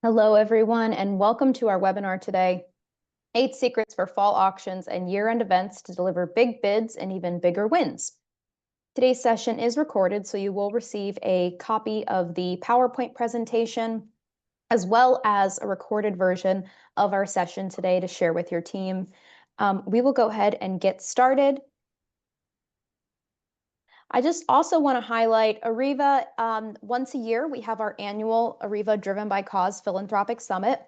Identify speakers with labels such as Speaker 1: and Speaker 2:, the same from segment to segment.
Speaker 1: Hello, everyone, and welcome to our webinar today, 8 Secrets for Fall Auctions and Year-End Events to Deliver Big Bids and Even Bigger Wins. Today's session is recorded, so you will receive a copy of the PowerPoint presentation, as well as a recorded version of our session today to share with your team. We will go ahead and get started. I just also want to highlight Arriva. Once a year, we have our annual Arriva Driven by Cause Philanthropic Summit.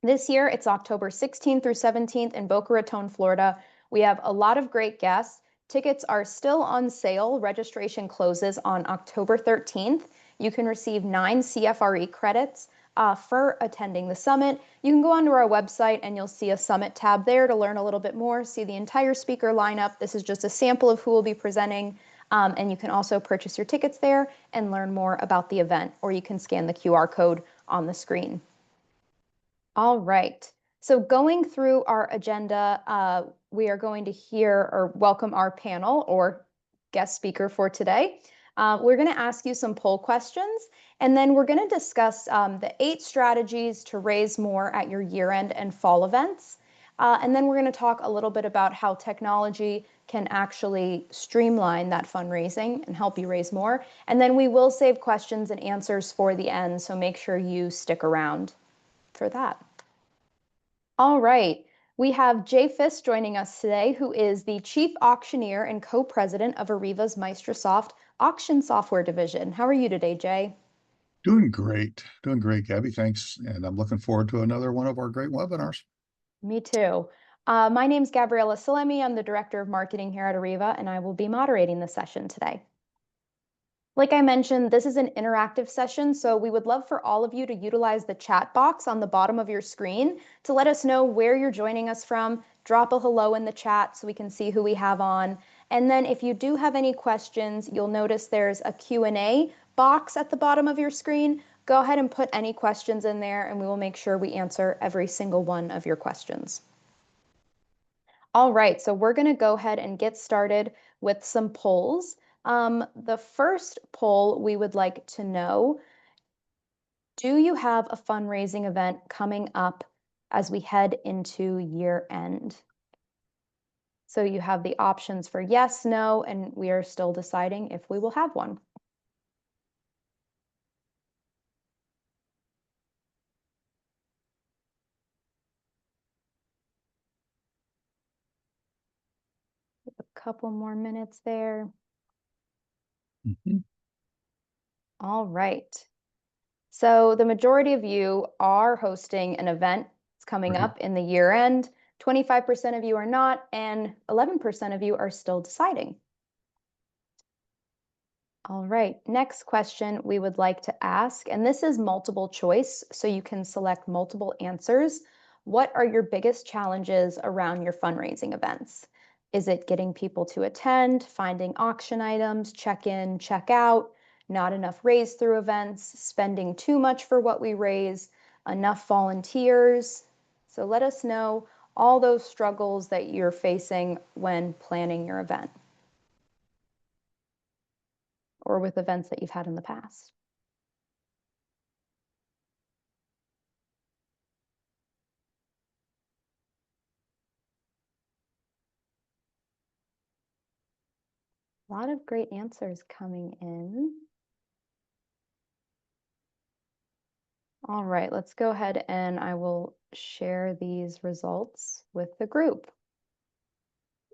Speaker 1: This year, it's October 16th through 17th in Boca Raton, Florida. We have a lot of great guests. Tickets are still on sale. Registration closes on October 13th. You can receive 9 CFRE credits for attending the summit. You can go onto our website and you'll see a summit tab there to learn a little bit more, see the entire speaker lineup. This is just a sample of who will be presenting. And you can also purchase your tickets there and learn more about the event, or you can scan the QR code on the screen. All right, so going through our agenda, we are going to hear or welcome our panel or guest speaker for today. We're going to ask you some poll questions, and then we're going to discuss the 8 strategies to raise more at your year-end and fall events. And then we're going to talk a little bit about how technology can actually streamline that fundraising and help you raise more. And then we will save questions and answers for the end, so make sure you stick around for that. All right, we have Jay Fisk joining us today, who is the Chief Auctioneer and Co-President of Arriva's Maestrosoft Auction Software Division. How are you today, Jay?
Speaker 2: Doing great, Gabby. Thanks. And I'm looking forward to another one of our great webinars.
Speaker 1: Me too. My name's Gabriella Salemi. I'm the Director of Marketing here at Arriva, and I will be moderating the session today. Like I mentioned, this is an interactive session, so we would love for all of you to utilize the chat box on the bottom of your screen to let us know where you're joining us from. Drop a hello in the chat so we can see who we have on. And then if you do have any questions, you'll notice there's a Q&A box at the bottom of your screen. Go ahead and put any questions in there, and we will make sure we answer every single one of your questions. All right, so we're going to go ahead and get started with some polls. The first poll we would like to know, do you have a fundraising event coming up as we head into year end? So you have the options for yes, no, and we are still deciding if we will have one. A couple more minutes there. All right. So the majority of you are hosting an event. It's coming up in the year end. 25% of you are not, and 11% of you are still deciding. All right, next question we would like to ask, and this is multiple choice, so you can select multiple answers. What are your biggest challenges around your fundraising events? Is it getting people to attend, finding auction items, check in, check out, not enough raise through events, spending too much for what we raise, enough volunteers? So let us know all those struggles that you're facing when planning your event or with events that you've had in the past. A lot of great answers coming in. All right, let's go ahead and I will share these results with the group.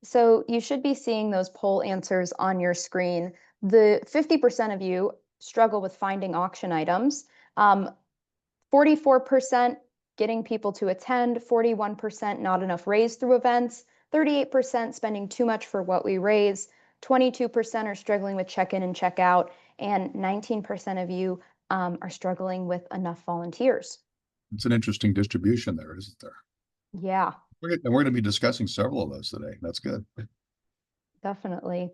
Speaker 1: So you should be seeing those poll answers on your screen. The 50% of you struggle with finding auction items. 44% getting people to attend, 41% not enough raise through events, 38% spending too much for what we raise, 22% are struggling with check-in and check-out, and 19% of you are struggling with enough volunteers.
Speaker 2: It's an interesting distribution there, isn't there?
Speaker 1: Yeah.
Speaker 2: And we're going to be discussing several of those today. That's good.
Speaker 1: Definitely.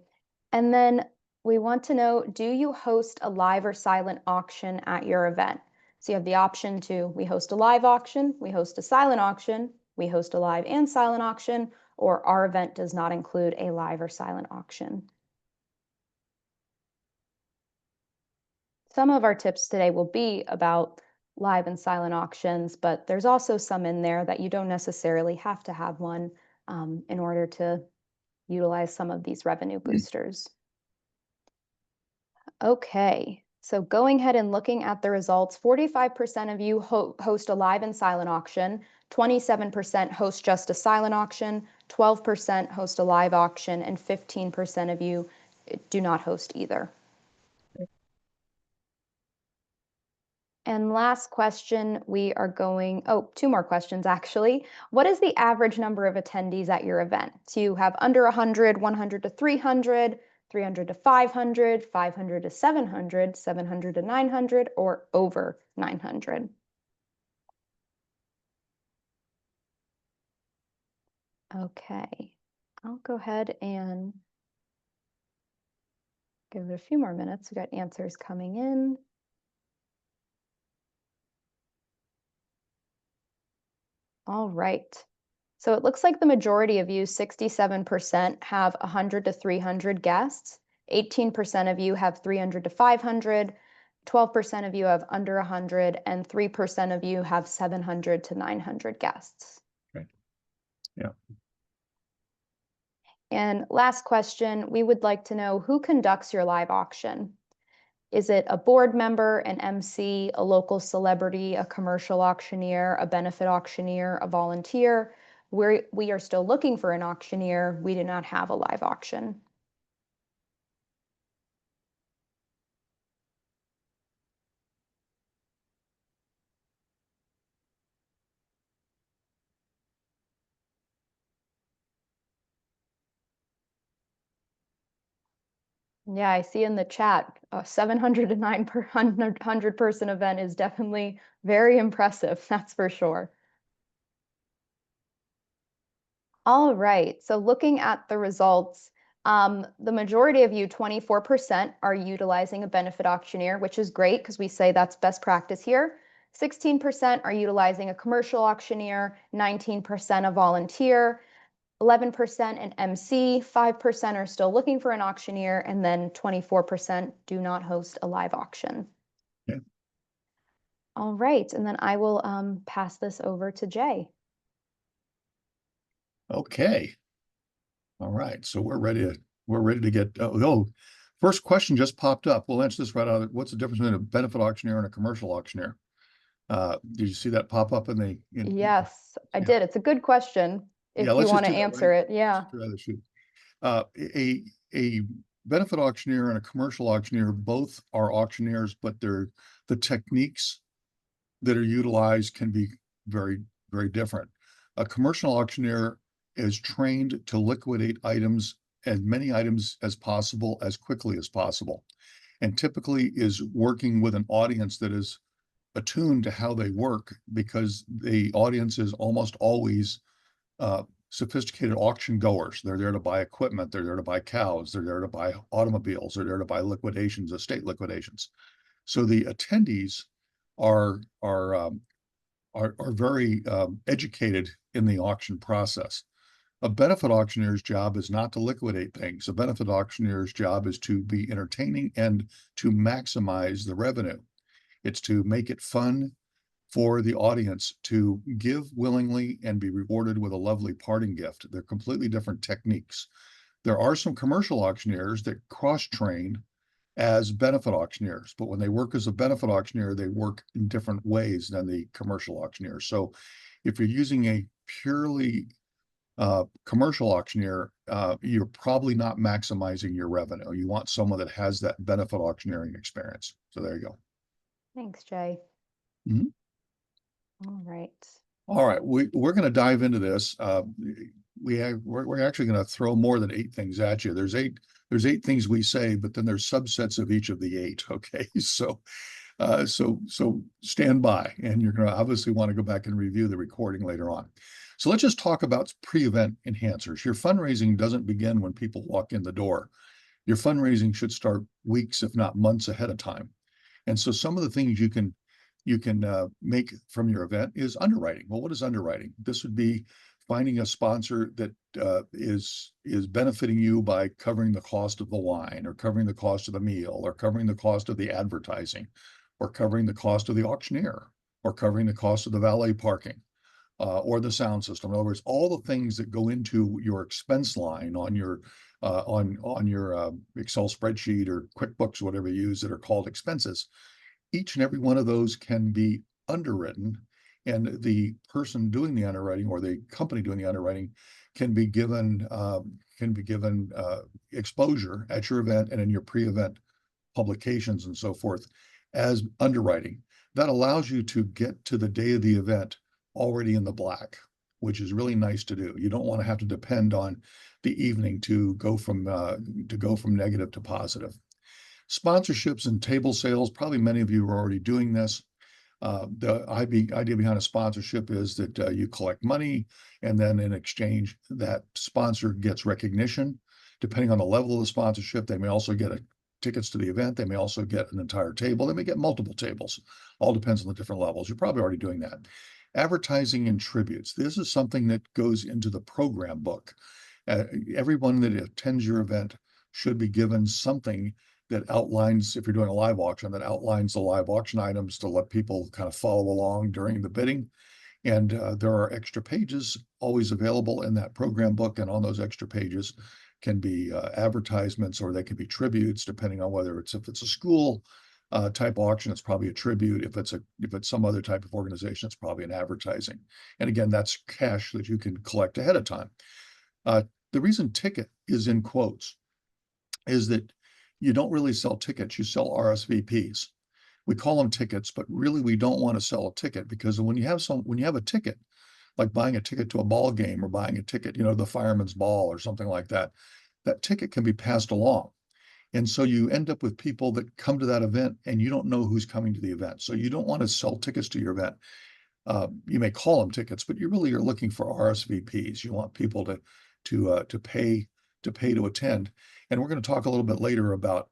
Speaker 1: And then we want to know, do you host a live or silent auction at your event? So you have the option to, we host a live auction, we host a silent auction, we host a live and silent auction, or our event does not include a live or silent auction. Some of our tips today will be about live and silent auctions, but there's also some in there that you don't necessarily have to have one in order to utilize some of these revenue boosters. Okay, so going ahead and looking at the results, 45% of you host a live and silent auction, 27% host just a silent auction, 12% host a live auction, and 15% of you do not host either. And last question, we are going, oh, two more questions actually. What is the average number of attendees at your event? Do you have under 100, 100 to 300, 300 to 500, 500 to 700, 700 to 900, or over 900? Okay, I'll go ahead and give it a few more minutes. We got answers coming in. All right. So it looks like the majority of you, 67%, have 100 to 300 guests. 18% of you have 300 to 500. 12% of you have under 100, and 3% of you have 700 to 900 guests.
Speaker 2: Okay. Yeah.
Speaker 1: And last question, we would like to know who conducts your live auction? Is it a board member, an MC, a local celebrity, a commercial auctioneer, a benefit auctioneer, a volunteer? We are still looking for an auctioneer. We do not have a live auction. Yeah, I see in the chat, a 709 per 100 person event is definitely very impressive, that's for sure. All right, so looking at the results, the majority of you, 24%, are utilizing a benefit auctioneer, which is great because we say that's best practice here. 16% are utilizing a commercial auctioneer, 19% a volunteer, 11% an MC, 5% are still looking for an auctioneer, and then 24% do not host a live auction.
Speaker 2: Yeah.
Speaker 1: All right, and then I will pass this over to Jay.
Speaker 2: Okay. All right. So we're ready to get first question just popped up. We'll answer this right out. What's the difference between a benefit auctioneer and a commercial auctioneer? Did you see that pop up in the
Speaker 1: Yes, I
Speaker 2: yeah.
Speaker 1: did. It's a good question
Speaker 2: Yeah,
Speaker 1: if you
Speaker 2: let's just
Speaker 1: want to
Speaker 2: do that,
Speaker 1: answer
Speaker 2: right?
Speaker 1: it. Yeah.
Speaker 2: A benefit auctioneer and a commercial auctioneer both are auctioneers, but the techniques that are utilized can be very, very different. A commercial auctioneer is trained to liquidate items, as many items as possible, as quickly as possible, and typically is working with an audience that is attuned to how they work because the audience is almost always sophisticated auction goers. They're there to buy equipment. They're there to buy cows. They're there to buy automobiles. They're there to buy liquidations, estate liquidations. So the attendees are very educated in the auction process. A benefit auctioneer's job is not to liquidate things. A benefit auctioneer's job is to be entertaining and to maximize the revenue. It's to make it fun for the audience to give willingly and be rewarded with a lovely parting gift. They're completely different techniques. There are some commercial auctioneers that cross-train as benefit auctioneers, but when they work as a benefit auctioneer, they work in different ways than the commercial auctioneer. So if you're using a purely commercial auctioneer, you're probably not maximizing your revenue. You want someone that has that benefit auctioneering experience. So there you go.
Speaker 1: Thanks, Jay.
Speaker 2: Mhm.
Speaker 1: All right.
Speaker 2: All right, we're going to dive into this. We're actually going to throw more than 8 things at you. There's eight things we say, but then there's subsets of each of the 8. Okay, so stand by, and you're going to obviously want to go back and review the recording later on. So let's just talk about pre-event enhancers. Your fundraising doesn't begin when people walk in the door. Your fundraising should start weeks, if not months ahead of time. And so some of the things you can make from your event is underwriting. Well, what is underwriting? This would be finding a sponsor that is benefiting you by covering the cost of the wine, or covering the cost of the meal, or covering the cost of the advertising, or covering the cost of the auctioneer. or covering the cost of the valet parking, or the sound system. In other words, all the things that go into your expense line on your Excel spreadsheet or QuickBooks, whatever you use, that are called expenses. Each and every one of those can be underwritten, and the person doing the underwriting or the company doing the underwriting can be given exposure at your event and in your pre-event publications and so forth as underwriting. That allows you to get to the day of the event already in the black, which is really nice to do. You don't want to have to depend on the evening to go from negative to positive. Sponsorships and table sales, probably many of you are already doing this. The idea behind a sponsorship is that you collect money, and then in exchange, that sponsor gets recognition. Depending on the level of the sponsorship, they may also get tickets to the event. They may also get an entire table. They may get multiple tables. All depends on the different levels. You're probably already doing that. Advertising and tributes. This is something that goes into the program book. Everyone that attends your event should be given something that outlines, if you're doing a live auction, that outlines the live auction items to let people kind of follow along during the bidding. And there are extra pages always available in that program book. And on those extra pages can be advertisements, or they can be tributes, depending on whether if it's a school type auction, it's probably a tribute. If it's some other type of organization, it's probably an advertising. And again, that's cash that you can collect ahead of time. The reason ticket is in quotes is that you don't really sell tickets, you sell RSVPs. We call them tickets, but really we don't want to sell a ticket, because when you have a ticket, like buying a ticket to a ball game or buying a ticket, the fireman's ball or something like that, that ticket can be passed along. And so you end up with people that come to that event and you don't know who's coming to the event. So you don't want to sell tickets to your event. You may call them tickets, but you really are looking for RSVPs. You want people to pay to attend. And we're going to talk a little bit later about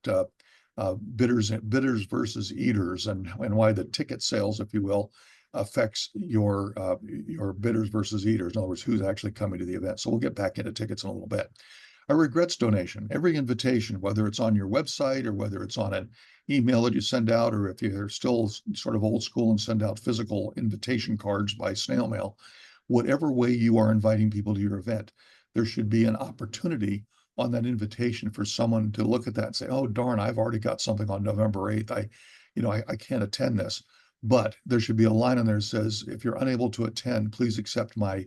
Speaker 2: bidders versus eaters, and why the ticket sales, if you will, affects your bidders versus eaters. In other words, who's actually coming to the event. So we'll get back into tickets in a little bit. A regrets donation. Every invitation, whether it's on your website or whether it's on an email that you send out, or if you're still sort of old school and send out physical invitation cards by snail mail, whatever way you are inviting people to your event, there should be an opportunity on that invitation for someone to look at that and say, oh, darn, I've already got something on November 8th. I can't attend this. But there should be a line on there that says, if you're unable to attend, please accept my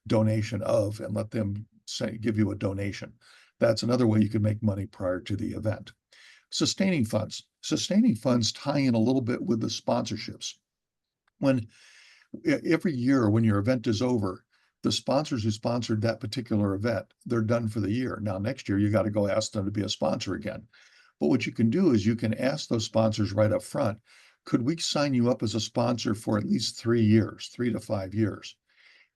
Speaker 2: donation of, and let them give you a donation. That's another way you can make money prior to the event. Sustaining funds. Sustaining funds tie in a little bit with the sponsorships. Every year when your event is over, the sponsors who sponsored that particular event, they're done for the year. Now, next year, you got to go ask them to be a sponsor again. But what you can do is you can ask those sponsors right up front, could we sign you up as a sponsor for at least 3 years, 3 to 5 years?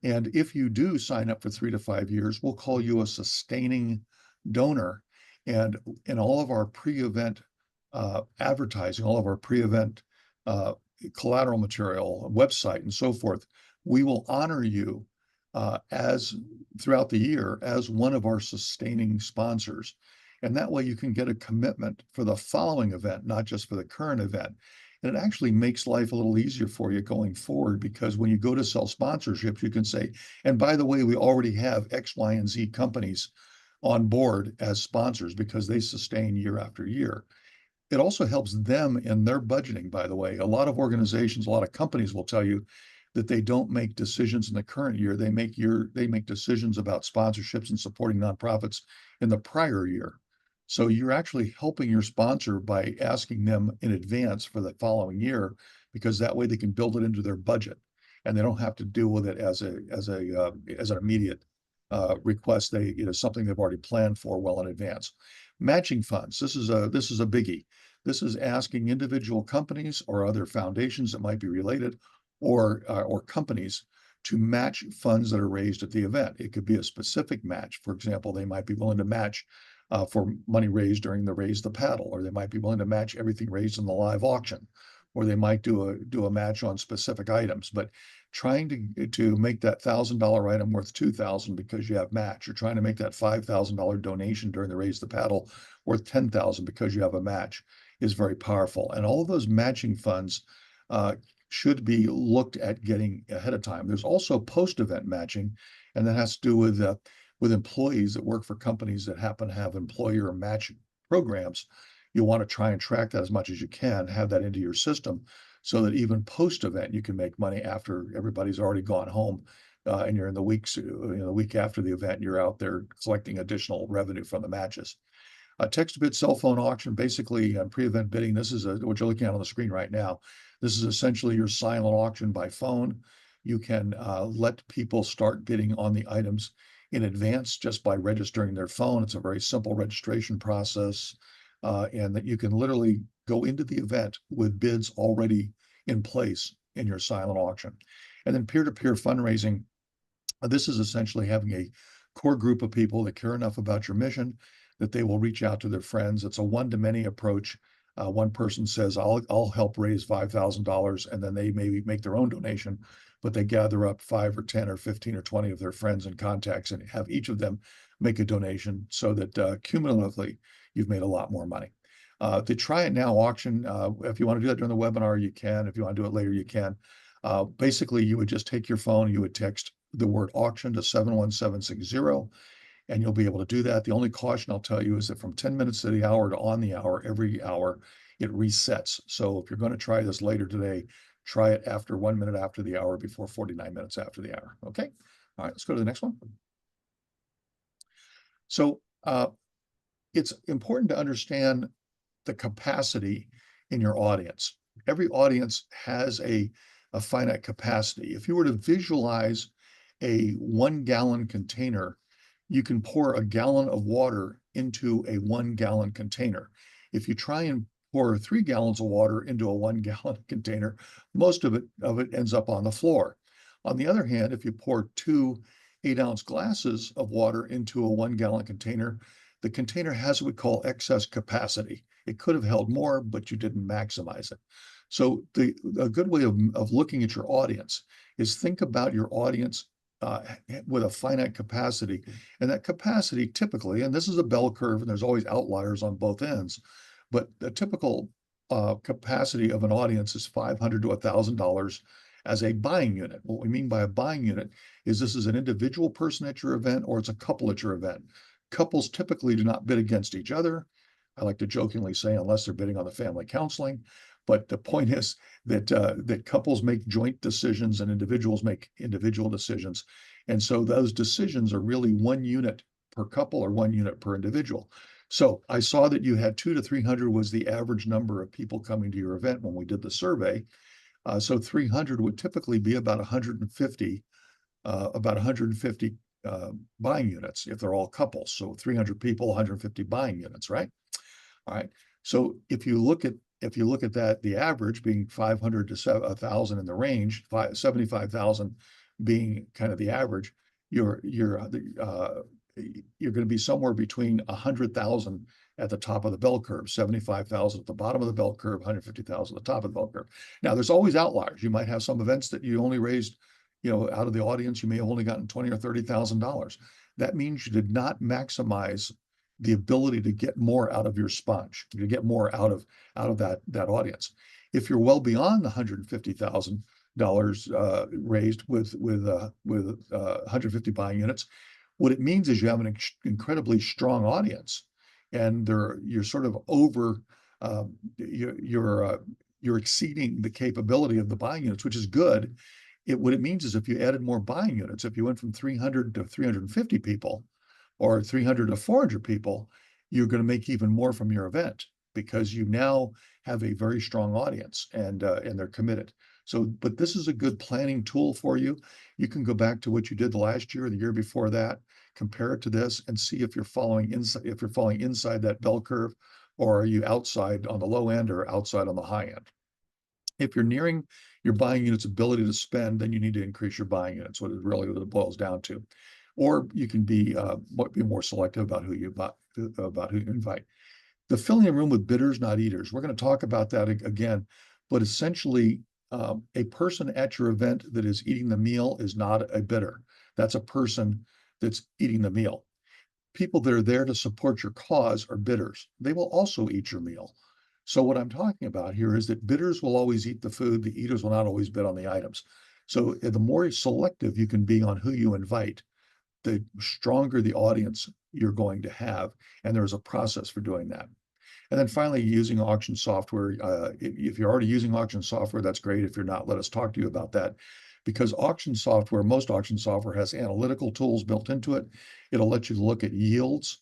Speaker 2: And if you do sign up for 3 to 5 years, we'll call you a sustaining donor. And in all of our pre-event advertising, all of our pre-event collateral material, website, and so forth, we will honor you as throughout the year as one of our sustaining sponsors. And that way you can get a commitment for the following event, not just for the current event. And it actually makes life a little easier for you going forward, because when you go to sell sponsorships, you can say, and by the way, we already have X, Y, and Z companies on board as sponsors because they sustain year after year. It also helps them in their budgeting, by the way. A lot of organizations, a lot of companies will tell you that they don't make decisions in the current year. They make decisions about sponsorships and supporting nonprofits in the prior year. So you're actually helping your sponsor by asking them in advance for the following year, because that way they can build it into their budget, and they don't have to deal with it as an immediate request. Something they've already planned for well in advance. Matching funds. This is a biggie. This is asking individual companies or other foundations that might be related, or companies, to match funds that are raised at the event. It could be a specific match. For example, they might be willing to match for money raised during the Raise the Paddle, or they might be willing to match everything raised in the live auction, or they might do a match on specific items. But trying to make that $1,000 item worth $2,000 because you have match, or trying to make that $5,000 donation during the Raise the Paddle worth $10,000 because you have a match, is very powerful. And all of those matching funds should be looked at getting ahead of time. There's also post-event matching, and that has to do with employees that work for companies that happen to have employer match programs. You want to try and track that as much as you can, have that into your system, so that even post-event you can make money after everybody's already gone home, and you're in the week after the event, you're out there collecting additional revenue from the matches. A text-to-bid cell phone auction, basically pre-event bidding. This is what you're looking at on the screen right now. This is essentially your silent auction by phone. You can let people start bidding on the items in advance just by registering their phone. It's a very simple registration process, and that you can literally go into the event with bids already in place in your silent auction. And then peer-to-peer fundraising. This is essentially having a core group of people that care enough about your mission that they will reach out to their friends. It's a one-to-many approach. One person says, I'll help raise $5,000, and then they maybe make their own donation, but they gather up 5 or 10 or 15 or 20 of their friends and contacts and have each of them make a donation, so that cumulatively you've made a lot more money. The Try It Now auction, if you want to do that during the webinar, you can. If you want to do it later, you can. Basically, you would just take your phone, you would text the word auction to 71760, and you'll be able to do that. The only caution I'll tell you is that from 10 minutes to the hour to on the hour, every hour, it resets. So if you're going to try this later today, try it after 1 minute after the hour, before 49 minutes after the hour. Okay. All right, let's go to the next one. So it's important to understand the capacity in your audience. Every audience has a finite capacity. If you were to visualize a 1-gallon container, you can pour a gallon of water into a 1-gallon container. If you try and pour 3 gallons of water into a 1-gallon container, most of it ends up on the floor. On the other hand, if you pour 2 8-ounce glasses of water into a 1-gallon container, the container has what we call excess capacity. It could have held more, but you didn't maximize it. So a good way of looking at your audience is think about your audience with a finite capacity. And that capacity typically, and this is a bell curve, and there's always outliers on both ends, but the typical capacity of an audience is $500 to $1,000 as a buying unit. What we mean by a buying unit is this is an individual person at your event, or it's a couple at your event. Couples typically do not bid against each other. I like to jokingly say, unless they're bidding on the family counseling. But the point is that that couples make joint decisions and individuals make individual decisions. And so those decisions are really 1 unit per couple or 1 unit per individual. So I saw that you had 200 to 300 was the average number of people coming to your event when we did the survey. So 300 would typically be about 150 buying units if they're all couples. So 300 people, 150 buying units, right? All right. So if you look at that, the average being 500 to 1,000 in the range, 75,000 being kind of the average, you're going to be somewhere between 100,000 at the top of the bell curve, 75,000 at the bottom of the bell curve, 150,000 at the top of the bell curve. Now, there's always outliers. You might have some events that you only raised, out of the audience, you may have only gotten $20,000 or $30,000. That means you did not maximize the ability to get more out of your sponge, to get more out of that audience. If you're well beyond the $150,000 raised with 150 buying units, what it means is you have an incredibly strong audience, and you're sort of over you're exceeding the capability of the buying units, which is good. What it means is if you added more buying units, if you went from 300 to 350 people, or 300 to 400 people, you're going to make even more from your event, because you now have a very strong audience, and they're committed. So, but this is a good planning tool for you. You can go back to what you did the last year or the year before that, compare it to this, and see if you're falling inside that bell curve, or are you outside on the low end or outside on the high end. If you're nearing your buying unit's ability to spend, then you need to increase your buying units, what it boils down to. Or you can be more selective about who you invite. The filling the room with bidders, not eaters. We're going to talk about that again, but essentially, a person at your event that is eating the meal is not a bidder. That's a person that's eating the meal. People that are there to support your cause are bidders. They will also eat your meal. So what I'm talking about here is that bidders will always eat the food, the eaters will not always bid on the items. So the more selective you can be on who you invite, the stronger the audience you're going to have. And there's a process for doing that. And then finally, using auction software. If you're already using auction software, that's great. If you're not, let us talk to you about that. Because auction software, most auction software has analytical tools built into it. It'll let you look at yields,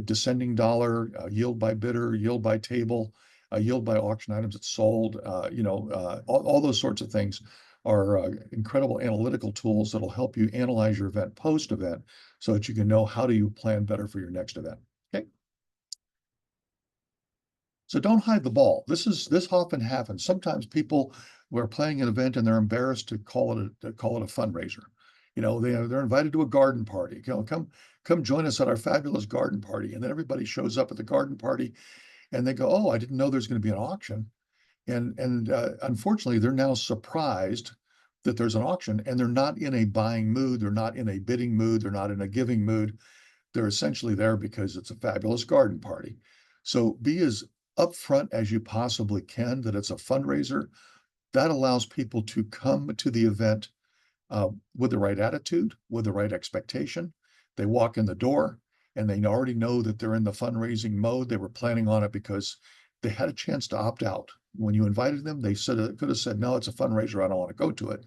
Speaker 2: descending dollar, yield by bidder, yield by table, yield by auction items that's sold, all those sorts of things are incredible analytical tools that'll help you analyze your event post-event so that you can know how do you plan better for your next event. Okay. So don't hide the ball. This often happens. Sometimes people were playing an event and they're embarrassed to call it a fundraiser. They're invited to a garden party. Come join us at our fabulous garden party. And then everybody shows up at the garden party and they go, "Oh, I didn't know there's going to be an auction." And unfortunately, they're now surprised that there's an auction and they're not in a buying mood. They're not in a bidding mood. They're not in a giving mood. They're essentially there because it's a fabulous garden party. So be as upfront as you possibly can that it's a fundraiser. That allows people to come to the event with the right attitude, with the right expectation. They walk in the door and they already know that they're in the fundraising mode. They were planning on it because they had a chance to opt out. When you invited them, they could have said, "No, it's a fundraiser. I don't want to go to it."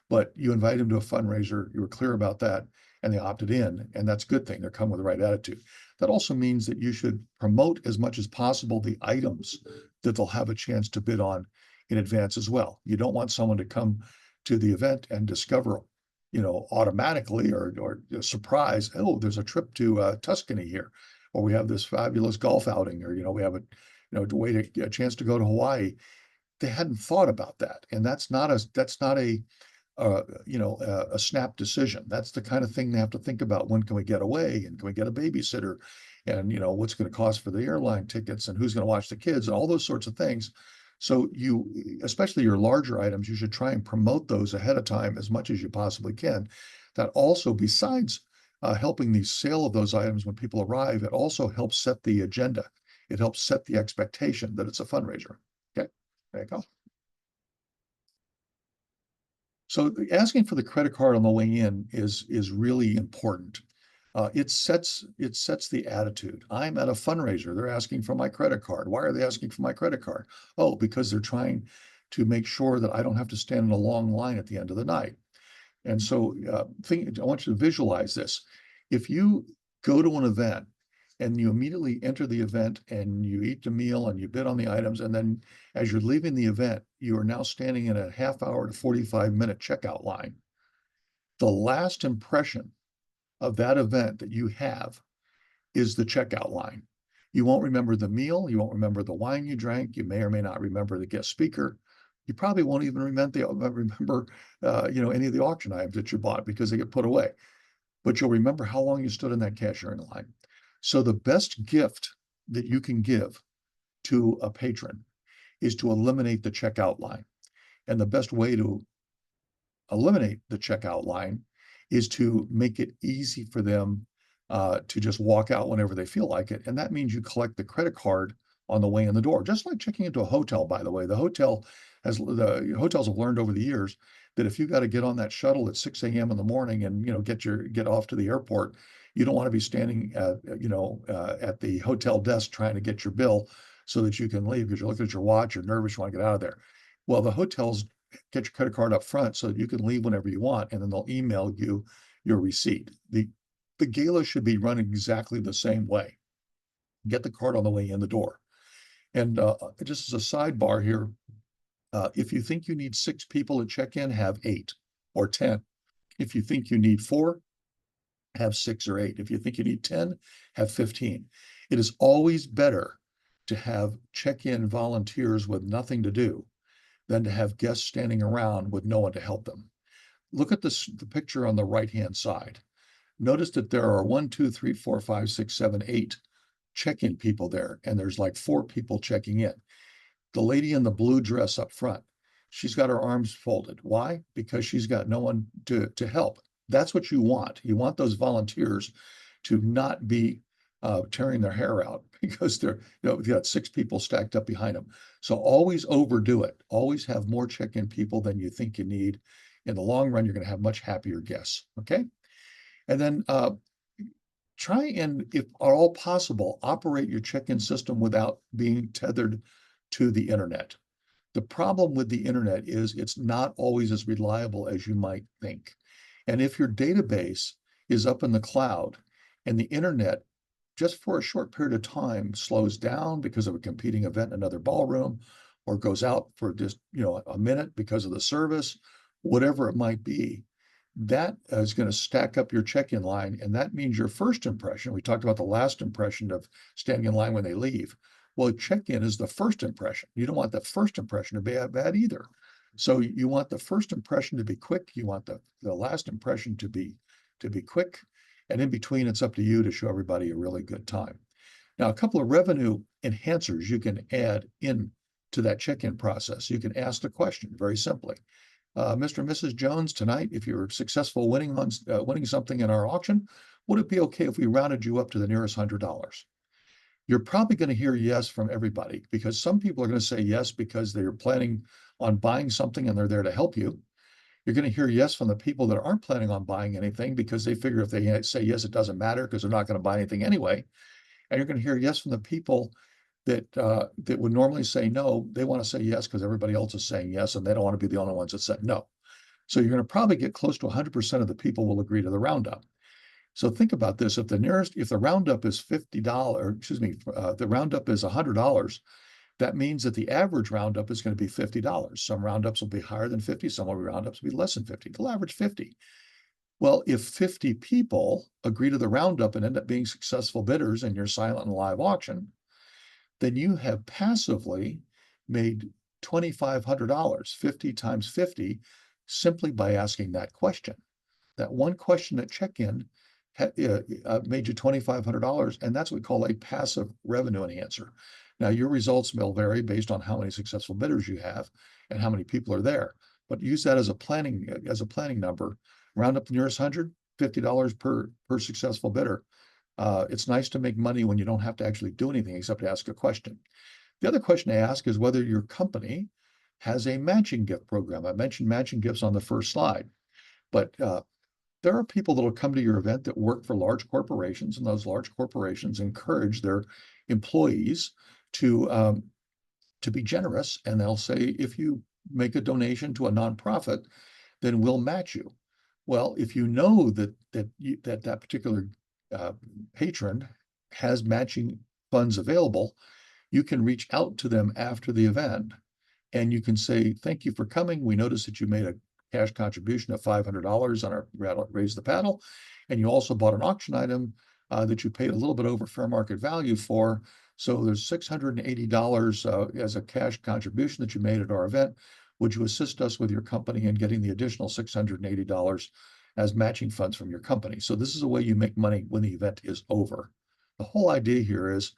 Speaker 2: But you invited them to a fundraiser, you were clear about that, and they opted in, and that's a good thing. They're coming with the right attitude. That also means that you should promote as much as possible the items that they'll have a chance to bid on in advance as well. You don't want someone to come to the event and discover, automatically or surprise, oh, there's a trip to Tuscany here, or we have this fabulous golf outing, or we have a chance to go to Hawaii. They hadn't thought about that, and that's not a snap decision. That's the kind of thing they have to think about. When can we get away? And can we get a babysitter? And, what's going to cost for the airline tickets and who's going to watch the kids and all those sorts of things. So especially your larger items, you should try and promote those ahead of time as much as you possibly can. That also, besides helping the sale of those items when people arrive, it also helps set the agenda. It helps set the expectation that it's a fundraiser. Okay, there you go. So asking for the credit card on the way in is really important. It sets the attitude. I'm at a fundraiser. They're asking for my credit card. Why are they asking for my credit card? Oh, because they're trying to make sure that I don't have to stand in a long line at the end of the night. And so I want you to visualize this. If you go to an event and you immediately enter the event and you eat the meal and you bid on the items, and then as you're leaving the event, you are now standing in a half hour to 45-minute checkout line. The last impression of that event that you have is the checkout line. You won't remember the meal. You won't remember the wine you drank. You may or may not remember the guest speaker. You probably won't even remember any of the auction items that you bought because they get put away. But you'll remember how long you stood in that cashiering line. So the best gift that you can give to a patron is to eliminate the checkout line. And the best way to eliminate the checkout line is to make it easy for them to just walk out whenever they feel like it. And that means you collect the credit card on the way in the door, just like checking into a hotel, by the way. The hotels have learned over the years that if you got to get on that shuttle at 6 a.m. in the morning and get off to the airport, you don't want to be standing at the hotel desk trying to get your bill so that you can leave because you're looking at your watch, you're nervous, you want to get out of there. Well, the hotels get your credit card up front so that you can leave whenever you want, and then they'll email you your receipt. The gala should be run exactly the same way. Get the card on the way in the door. And just as a sidebar here, if you think you need 6 people to check in, have 8 or 10. If you think you need 4, have 6 or 8. If you think you need 10, have 15. It is always better to have check-in volunteers with nothing to do than to have guests standing around with no one to help them. Look at the picture on the right-hand side. Notice that there are 1, 2, 3, 4, 5, 6, 7, 8 check-in people there, and there's like 4 people checking in. The lady in the blue dress up front, she's got her arms folded. Why? Because she's got no one to help. That's what you want. You want those volunteers to not be tearing their hair out because you got 6 people stacked up behind them. So always overdo it. Always have more check-in people than you think you need. In the long run, you're going to have much happier guests. Okay. And then try and, if at all possible, operate your check-in system without being tethered to the internet. The problem with the internet is it's not always as reliable as you might think. And if your database is up in the cloud and the internet, just for a short period of time, slows down because of a competing event in another ballroom, or goes out for just a minute because of the service, whatever it might be, that is going to stack up your check-in line. And that means your first impression, we talked about the last impression of standing in line when they leave. Well, check-in is the first impression. You don't want the first impression to be bad either. So you want the first impression to be quick. You want the last impression to be quick. And in between, it's up to you to show everybody a really good time. Now, a couple of revenue enhancers you can add in to that check-in process. You can ask the question very simply. Mr. and Mrs. Jones, tonight, if you're successful winning something in our auction, would it be okay if we rounded you up to the nearest $100? You're probably going to hear yes from everybody, because some people are going to say yes because they're planning on buying something and they're there to help you. You're going to hear yes from the people that aren't planning on buying anything because they figure if they say yes, it doesn't matter because they're not going to buy anything anyway. And you're going to hear yes from the people that would normally say no. They want to say yes because everybody else is saying yes, and they don't want to be the only ones that said no. So you're going to probably get close to 100% of the people will agree to the roundup. So think about this: if the roundup is $50, excuse me, the roundup is $100, that means that the average roundup is going to be $50. Some roundups will be higher than 50, some roundups will be less than 50. They'll average 50. Well, if 50 people agree to the roundup and end up being successful bidders in your silent and live auction, then you have passively made $2,500, 50 times 50, simply by asking that question. That one question at check-in made you $2,500, and that's what we call a passive revenue enhancer. Now, your results will vary based on how many successful bidders you have and how many people are there, but use that as a planning number. Round up the nearest 100, $50 per successful bidder. It's nice to make money when you don't have to actually do anything except to ask a question. The other question to ask is whether your company has a matching gift program. I mentioned matching gifts on the first slide, but there are people that will come to your event that work for large corporations, and those large corporations encourage their employees to be generous, and they'll say, if you make a donation to a nonprofit, then we'll match you. Well, if you know that particular patron has matching funds available, you can reach out to them after the event and you can say, thank you for coming. We noticed that you made a cash contribution of $500 on our Raise the Paddle. And you also bought an auction item that you paid a little bit over fair market value for. So there's $680 as a cash contribution that you made at our event. Would you assist us with your company in getting the additional $680 as matching funds from your company? So this is a way you make money when the event is over. The whole idea here is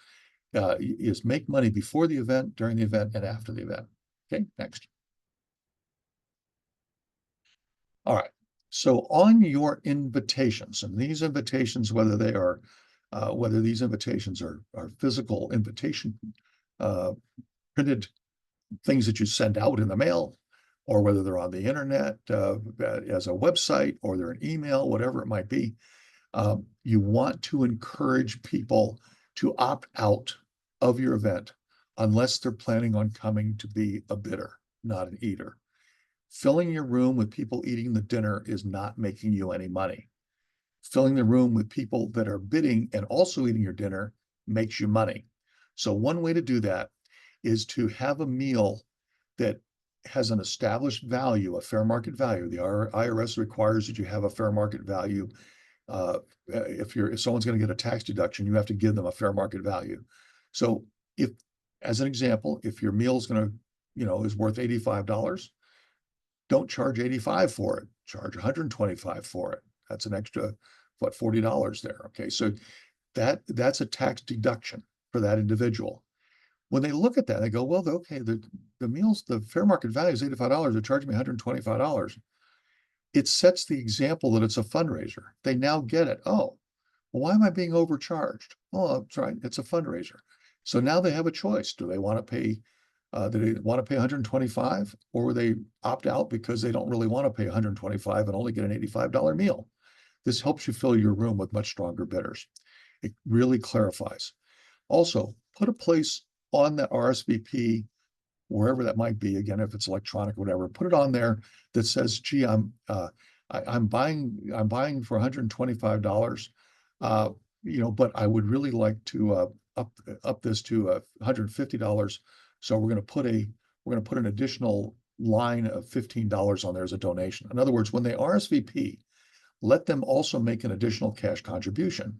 Speaker 2: make money before the event, during the event, and after the event. Okay, next. All right. So on your invitations, and these invitations, whether these invitations are physical invitation, printed things that you send out in the mail, or whether they're on the internet as a website, or they're an email, whatever it might be, you want to encourage people to opt out of your event unless they're planning on coming to be a bidder, not an eater. Filling your room with people eating the dinner is not making you any money. Filling the room with people that are bidding and also eating your dinner makes you money. So one way to do that is to have a meal that has an established value, a fair market value. The IRS requires that you have a fair market value. If someone's going to get a tax deduction, you have to give them a fair market value. So as an example, if your meal is going to, is worth $85, don't charge 85 for it. Charge 125 for it. That's an extra, $40 there. Okay, so that's a tax deduction for that individual. When they look at that, they go, well, okay, the fair market value is $85. They're charging me $125. It sets the example that it's a fundraiser. They now get it. Oh, well, why am I being overcharged? Oh, that's right. It's a fundraiser. So now they have a choice. Do they want to pay, do they want to pay 125 or will they opt out because they don't really want to pay 125 and only get an $85 meal? This helps you fill your room with much stronger bidders. It really clarifies. Also, put a place on that RSVP, wherever that might be. Again, if it's electronic, whatever, put it on there that says, "Gee, I'm buying for $125. Uh, but I would really like to up this to $150. So we're going to put an additional line of $15 on there as a donation." In other words, when they RSVP, let them also make an additional cash contribution.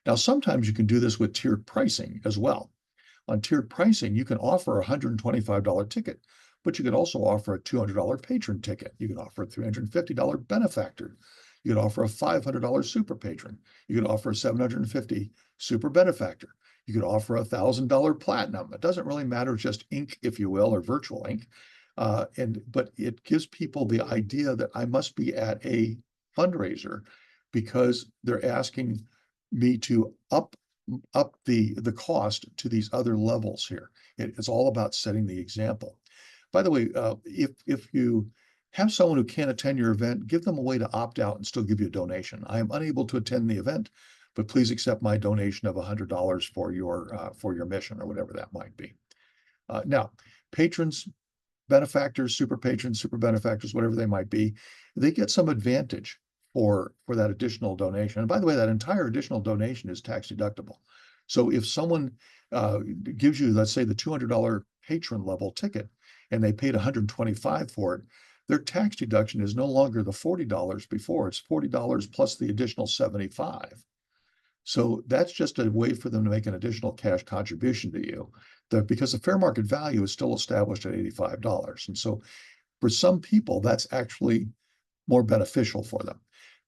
Speaker 2: Now, sometimes you can do this with tiered pricing as well. On tiered pricing, you can offer a $125 ticket, but you could also offer a $200 patron ticket. You could offer a $350 benefactor. You could offer a $500 super patron. You could offer a $750 super benefactor. You could offer a $1,000 platinum. It doesn't really matter, just ink, if you will, or virtual ink. But it gives people the idea that I must be at a fundraiser because they're asking me to up the cost to these other levels here. It's all about setting the example. By the way, if you have someone who can't attend your event, give them a way to opt out and still give you a donation. I am unable to attend the event, but please accept my donation of $100 for your mission or whatever that might be. Now, patrons, benefactors, super patrons, super benefactors, whatever they might be, they get some advantage for that additional donation. And by the way, that entire additional donation is tax deductible. So if someone gives you, let's say, the $200 patron level ticket, and they paid $125 for it, their tax deduction is no longer the $40 before. It's $40 plus the additional $75. So that's just a way for them to make an additional cash contribution to you, because the fair market value is still established at $85. And so for some people, that's actually more beneficial for them.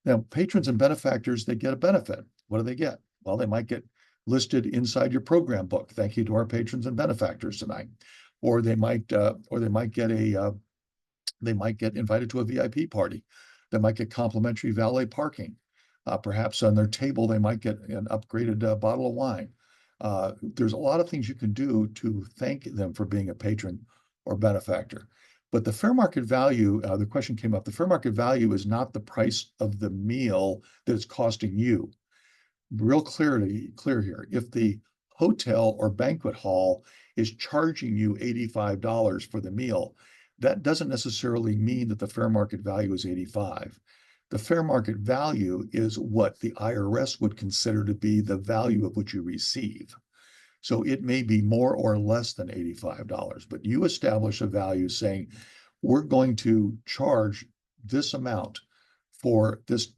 Speaker 2: Now, patrons and benefactors, they get a benefit. What do they get? Well, they might get listed inside your program book. Thank you to our patrons and benefactors tonight. Or they might they might get invited to a VIP party. They might get complimentary valet parking. Perhaps on their table, they might get an upgraded bottle of wine. There's a lot of things you can do to thank them for being a patron or benefactor. But the fair market value, the question came up, the fair market value is not the price of the meal that it's costing you. Clear here. If the hotel or banquet hall is charging you $85 for the meal, that doesn't necessarily mean that the fair market value is 85. The fair market value is what the IRS would consider to be the value of what you receive. So it may be more or less than $85, but you establish a value saying, we're going to charge this amount for this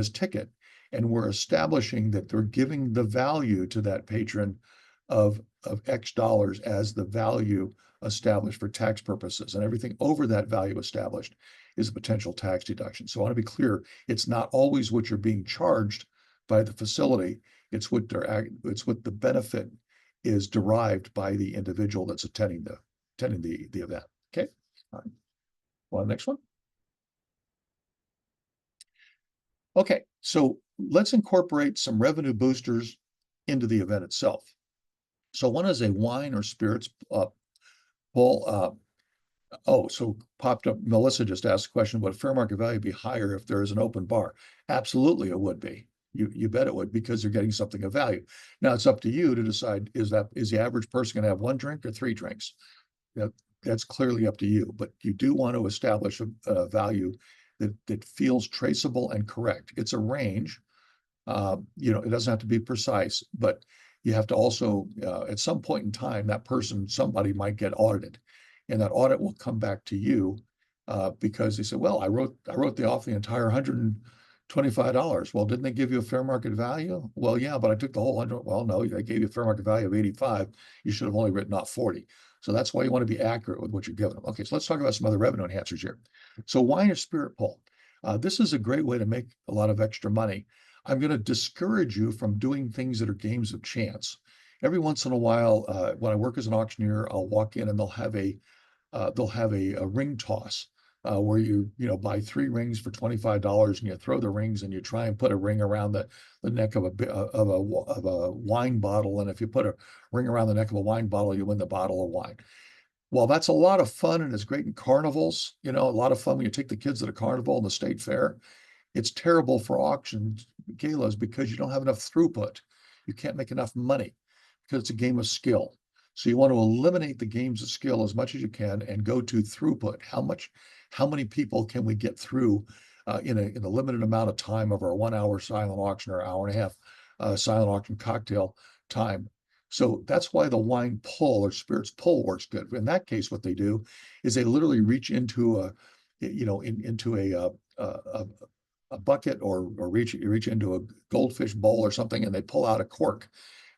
Speaker 2: ticket. And we're establishing that they're giving the value to that patron of X dollars as the value established for tax purposes. And everything over that value established is a potential tax deduction. So I want to be clear, it's not always what you're being charged by the facility. It's what the benefit is derived by the individual that's attending the event. Okay. All right. Well, next one. Okay, so let's incorporate some revenue boosters into the event itself. So one is a wine or spirits pull. So popped up. Melissa just asked a question: would fair market value be higher if there is an open bar? Absolutely, it would be. You bet it would, because you're getting something of value. Now it's up to you to decide: is the average person going to have one drink or three drinks? That's clearly up to you, but you do want to establish a value that feels traceable and correct. It's a range. It doesn't have to be precise, but you have to also, at some point in time, somebody might get audited, and that audit will come back to you because they said, well, I wrote off the entire $125. Well, didn't they give you a fair market value? Well, yeah, but I took the whole 100. Well, no, they gave you a fair market value of 85. You should have only written off 40. So that's why you want to be accurate with what you're giving them. Okay, so let's talk about some other revenue enhancers here. So wine or spirit pull. This is a great way to make a lot of extra money. I'm going to discourage you from doing things that are games of chance. Every once in a while, when I work as an auctioneer, I'll walk in and they'll have a ring toss. where you know, buy 3 rings for $25 and you throw the rings and you try and put a ring around the neck of a wine bottle. And if you put a ring around the neck of a wine bottle, you win the bottle of wine. Well, that's a lot of fun and it's great in carnivals. You know, a lot of fun when you take the kids to the carnival and the state fair. It's terrible for auction galas because you don't have enough throughput. You can't make enough money because it's a game of skill. So you want to eliminate the games of skill as much as you can and go to throughput. How many people can we get through in a limited amount of time of our 1 hour silent auction or hour and a half silent auction cocktail time? So that's why the wine pull or spirits pull works good. In that case, what they do is they literally reach into into a bucket or reach into a goldfish bowl or something, and they pull out a cork,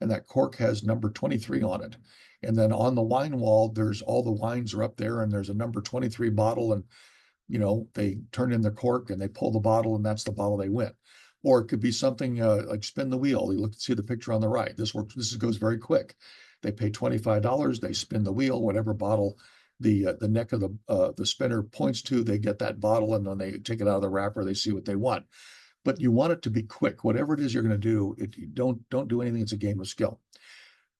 Speaker 2: and that cork has number 23 on it. And then on the wine wall, there's all the wines are up there, and there's a number 23 bottle, and they turn in the cork and they pull the bottle, and that's the bottle they win. Or it could be something like spin the wheel. You see the picture on the right. This works. This goes very quick. They pay $25. They spin the wheel. Whatever bottle the neck of the spinner points to, they get that bottle, and then they take it out of the wrapper. They see what they want. But you want it to be quick. Whatever it is you're going to do, you don't do anything. It's a game of skill.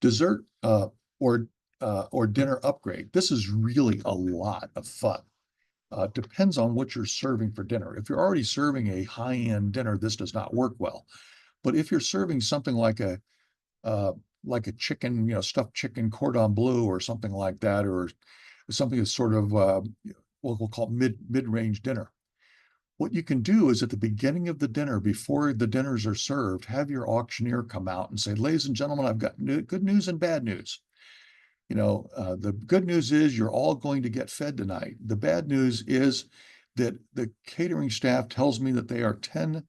Speaker 2: Dessert or dinner upgrade. This is really a lot of fun. Depends on what you're serving for dinner. If you're already serving a high-end dinner, this does not work well. But if you're serving something like a chicken, stuffed chicken cordon bleu or something like that, or something that's sort of what we'll call mid-range dinner. What you can do is at the beginning of the dinner, before the dinners are served, have your auctioneer come out and say, "Ladies and gentlemen, I've got good news and bad news. The good news is you're all going to get fed tonight. The bad news is that the catering staff tells me that they are 10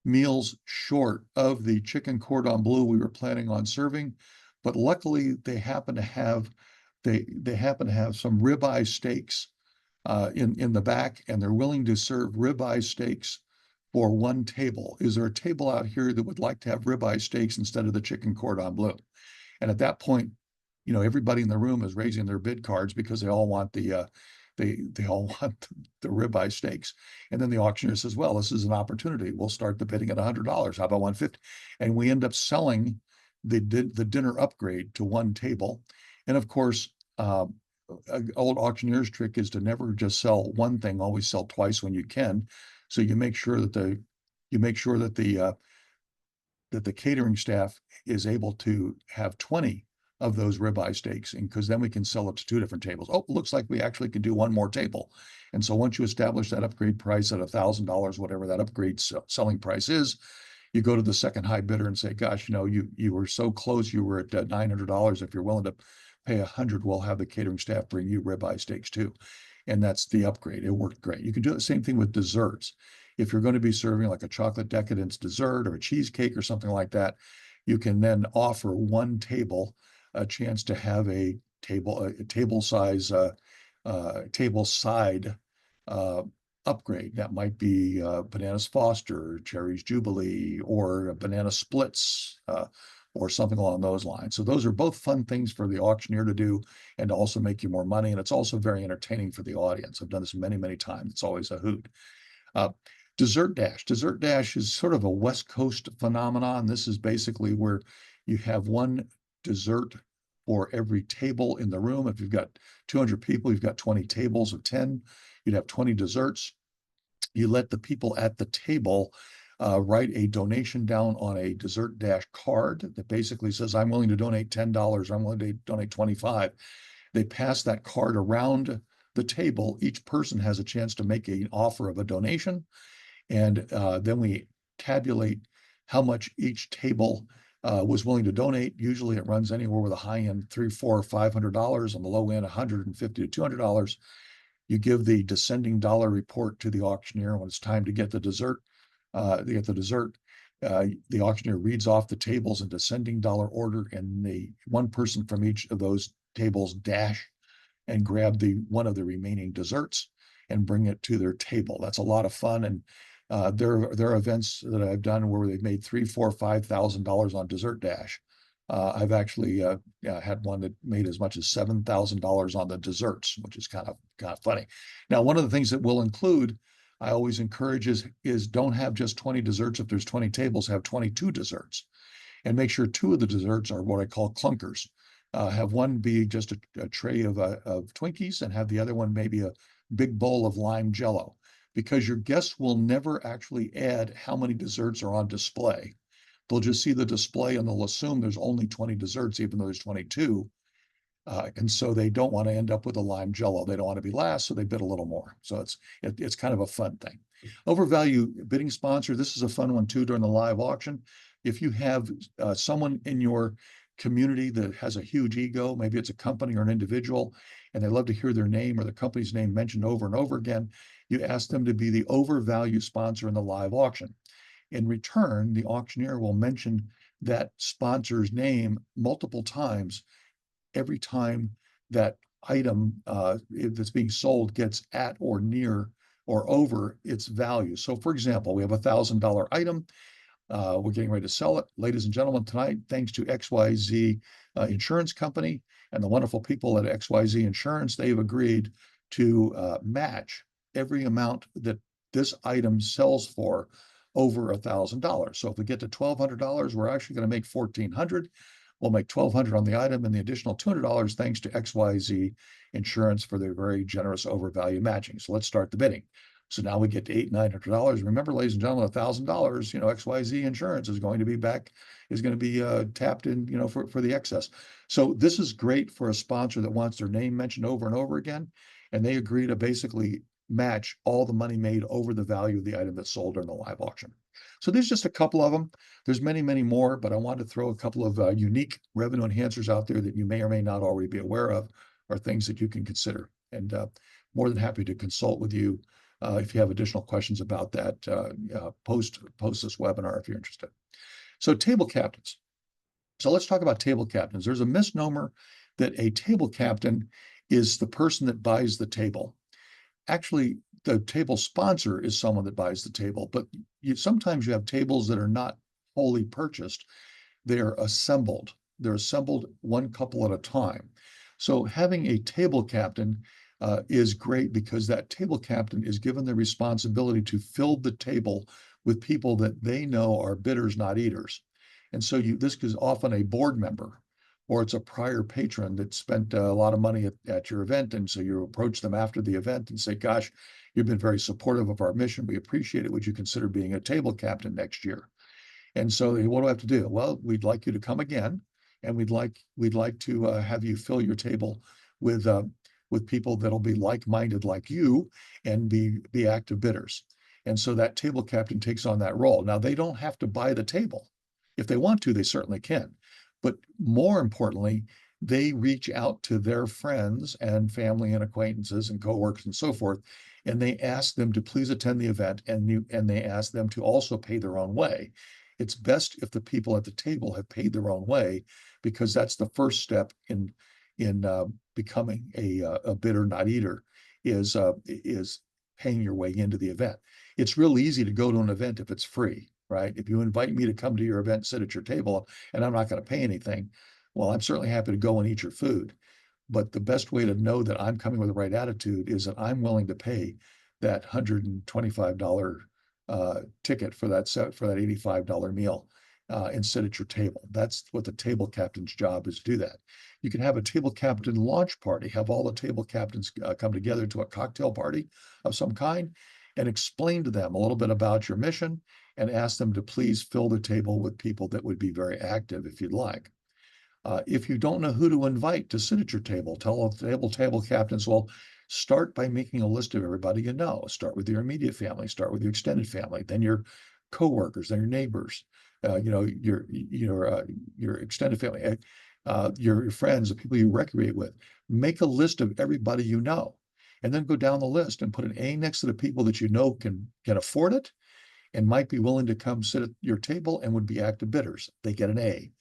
Speaker 2: meals short of the chicken cordon bleu we were planning on serving, but luckily they happen to have some ribeye steaks in the back, and they're willing to serve ribeye steaks for one table. Is there a table out here that would like to have ribeye steaks instead of the chicken cordon bleu?" And at that point, everybody in the room is raising their bid cards because they all want they all want the ribeye steaks. And then the auctioneer says, "Well, this is an opportunity. We'll start the bidding at $100. How about 150?" And we end up selling the dinner upgrade to one table. And of course, an old auctioneer's trick is to never just sell one thing, always sell twice when you can. So you make sure that the catering staff is able to have 20 of those ribeye steaks, and because then we can sell it to 2 different tables. Oh, looks like we actually can do one more table. And so once you establish that upgrade price at $1,000, whatever that upgrade selling price is, you go to the second high bidder and say, "Gosh, you were so close. You were at $900. If you're willing to pay 100, we'll have the catering staff bring you ribeye steaks too." And that's the upgrade. It worked great. You can do the same thing with desserts. If you're going to be serving like a chocolate decadence dessert or a cheesecake or something like that, you can then offer one table a chance to have a table side uh, upgrade. That might be bananas Foster, cherries Jubilee, or banana splits, or something along those lines. So those are both fun things for the auctioneer to do and to also make you more money. And it's also very entertaining for the audience. I've done this many, many times. It's always a hoot. Uh, Dessert Dash. Dessert Dash is sort of a West Coast phenomenon. This is basically where you have one dessert for every table in the room. If you've got 200 people, you've got 20 tables of 10. You'd have 20 desserts. You let the people at the table write a donation down on a Dessert Dash card that basically says, "I'm willing to donate $10. I'm willing to donate 25." They pass that card around the table. Each person has a chance to make an offer of a donation. And then we tabulate how much each table was willing to donate. Usually it runs anywhere with a high end $300, $400, $500, on the low end $150 to $200. You give the descending dollar report to the auctioneer when it's time to get the dessert. The auctioneer reads off the tables in descending dollar order, and the one person from each of those tables dash and grab one of the remaining desserts and bring it to their table. That's a lot of fun. And there are events that I've done where they've made $3,000, $4,000, $5,000 on Dessert Dash. I've actually had one that made as much as $7,000 on the desserts, which is kind of funny. Now, one of the things that we'll include, I always encourage is don't have just 20 desserts. If there's 20 tables, have 22 desserts, and make sure two of the desserts are what I call clunkers. Have one be just a tray of Twinkies, and have the other one maybe a big bowl of lime jello, because your guests will never actually add how many desserts are on display. They'll just see the display and they'll assume there's only 20 desserts, even though there's 22. And so they don't want to end up with a lime jello. They don't want to be last, so they bid a little more. So it's kind of a fun thing. Overvalue bidding sponsor. This is a fun one too during the live auction. If you have someone in your community that has a huge ego, maybe it's a company or an individual, and they love to hear their name or the company's name mentioned over and over again, you ask them to be the overvalue sponsor in the live auction. In return, the auctioneer will mention that sponsor's name multiple times every time that item that's being sold gets at or near or over its value. So for example, we have a $1,000 item. We're getting ready to sell it. Ladies and gentlemen, tonight, thanks to XYZ Insurance Company and the wonderful people at XYZ Insurance, they've agreed to match every amount that this item sells for over $1,000. So if we get to $1,200, we're actually going to make $1,400. We'll make $1,200 on the item and the additional $200 thanks to XYZ Insurance for their very generous overvalue matching. So let's start the bidding. So now we get to $800-900. Remember, ladies and gentlemen, $1,000, XYZ Insurance is going to be tapped in, for the excess. So this is great for a sponsor that wants their name mentioned over and over again, and they agree to basically match all the money made over the value of the item that's sold during the live auction. So there's just a couple of them. There's many, many more, but I wanted to throw a couple of unique revenue enhancers out there that you may or may not already be aware of, or things that you can consider. And more than happy to consult with you if you have additional questions about that. Post this webinar if you're interested. So table captains. So let's talk about table captains. There's a misnomer that a table captain is the person that buys the table. Actually, the table sponsor is someone that buys the table, but sometimes you have tables that are not wholly purchased. They're assembled. They're assembled one couple at a time. So having a table captain is great because that table captain is given the responsibility to fill the table with people that they know are bidders, not eaters. And so this is often a board member, or it's a prior patron that spent a lot of money at your event. And so you approach them after the event and say, gosh, you've been very supportive of our mission. We appreciate it. Would you consider being a table captain next year? And so what do I have to do? Well, we'd like you to come again, and we'd like to have you fill your table with people that'll be like-minded like you and be active bidders. And so that table captain takes on that role. Now, they don't have to buy the table. If they want to, they certainly can. But more importantly, they reach out to their friends and family and acquaintances and coworkers and so forth, and they ask them to please attend the event, and they ask them to also pay their own way. It's best if the people at the table have paid their own way, because that's the first step in becoming a bidder, not eater, is paying your way into the event. It's real easy to go to an event if it's free, right? If you invite me to come to your event, sit at your table, and I'm not going to pay anything, well, I'm certainly happy to go and eat your food. But the best way to know that I'm coming with the right attitude is that I'm willing to pay that $125 ticket for that $85 meal and sit at your table. That's what the table captain's job is, to do that. You can have a table captain launch party, have all the table captains come together to a cocktail party of some kind and explain to them a little bit about your mission and ask them to please fill the table with people that would be very active if you'd like. If you don't know who to invite to sit at your table, tell the table captains, well, start by making a list of everybody you know. Start with your immediate family, start with your extended family, then your coworkers, then your neighbors, your extended family, your friends, the people you recreate with. Make a list of everybody you know, and then go down the list and put an A next to the people that you know can afford it and might be willing to come sit at your table and would be active bidders. They get an A.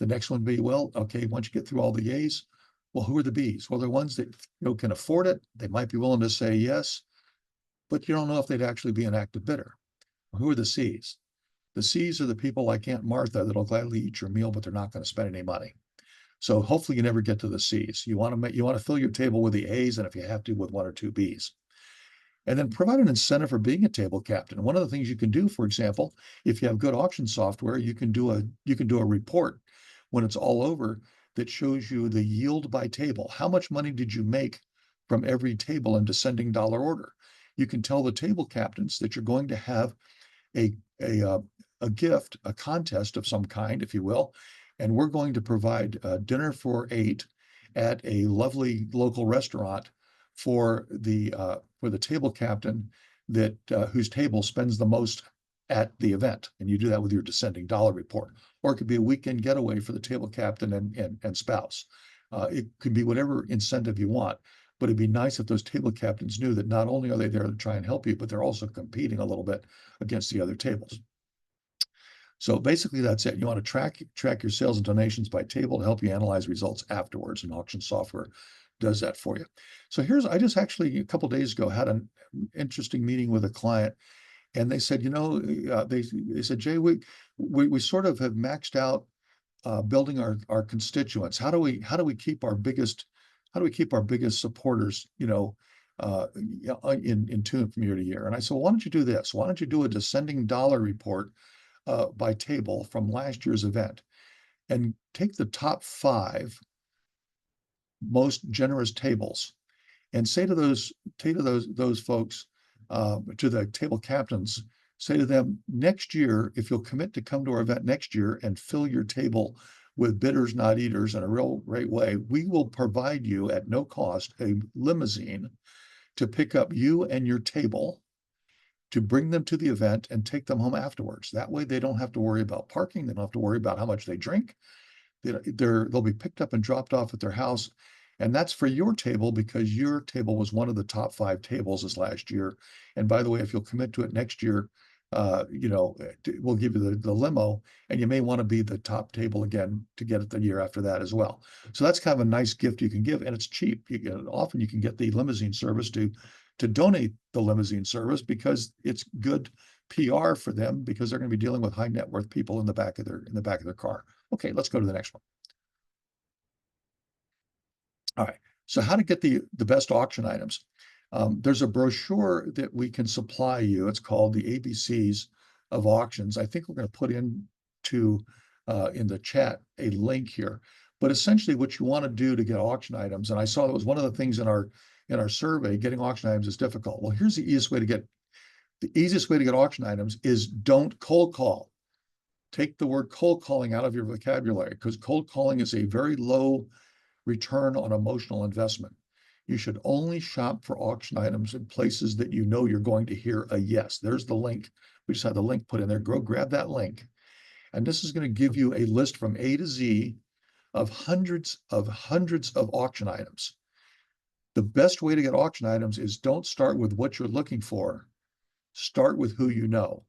Speaker 2: The next one be, well, okay, once you get through all the A's, well, who are the B's? Well, they're ones that can afford it. They might be willing to say yes, but you don't know if they'd actually be an active bidder. Who are the C's? The C's are the people like Aunt Martha that'll gladly eat your meal, but they're not going to spend any money. So hopefully you never get to the C's. You want to fill your table with the A's, and if you have to, with one or two B's. And then provide an incentive for being a table captain. One of the things you can do, for example, if you have good auction software, you can do a report when it's all over that shows you the yield by table. How much money did you make from every table in descending dollar order? You can tell the table captains that you're going to have a a uh, a gift, a contest of some kind, if you will, and we're going to provide dinner for 8 at a lovely local restaurant for the table captain that whose table spends the most at the event, and you do that with your descending dollar report. Or it could be a weekend getaway for the table captain and spouse. It could be whatever incentive you want, but it'd be nice if those table captains knew that not only are they there to try and help you, but they're also competing a little bit against the other tables. So basically that's it. You want to track your sales and donations by table to help you analyze results afterwards, and auction software does that for you. So I just actually a couple days ago had an interesting meeting with a client, and they said, they said, Jay, we sort of have maxed out building our constituents. How do we keep our biggest supporters, in tune from year to year? And I said, well, why don't you do this? Why don't you do a descending dollar report by table from last year's event, and take the top 5 most generous tables and say to those folks, to the table captains, say to them, next year, if you'll commit to come to our event next year and fill your table with bidders, not eaters, in a real great way, we will provide you at no cost a limousine to pick up you and your table, to bring them to the event and take them home afterwards. That way they don't have to worry about parking. They don't have to worry about how much they drink. They'll be picked up and dropped off at their house. And that's for your table, because your table was one of the top 5 tables this last year. And by the way, if you'll commit to it next year, we'll give you the limo, and you may want to be the top table again to get it the year after that as well. So that's kind of a nice gift you can give, and it's cheap. Often you can get the limousine service to donate the limousine service, because it's good PR for them, because they're going to be dealing with high net worth people in the back of their car. Okay, let's go to the next one. All right. So how to get the best auction items. There's a brochure that we can supply you. It's called the ABCs of Auctions. I think we're going to put in the chat a link here. But essentially what you want to do to get auction items, and I saw that was one of the things in our survey, getting auction items is difficult. Well, here's the easiest way to get auction items is don't cold call. Take the word cold calling out of your vocabulary, because cold calling is a very low return on emotional investment. You should only shop for auction items in places that you know you're going to hear a yes. There's the link. We just had the link put in there. Go grab that link. And this is going to give you a list from A to Z of hundreds of auction items. The best way to get auction items is don't start with what you're looking for. Start with who you know.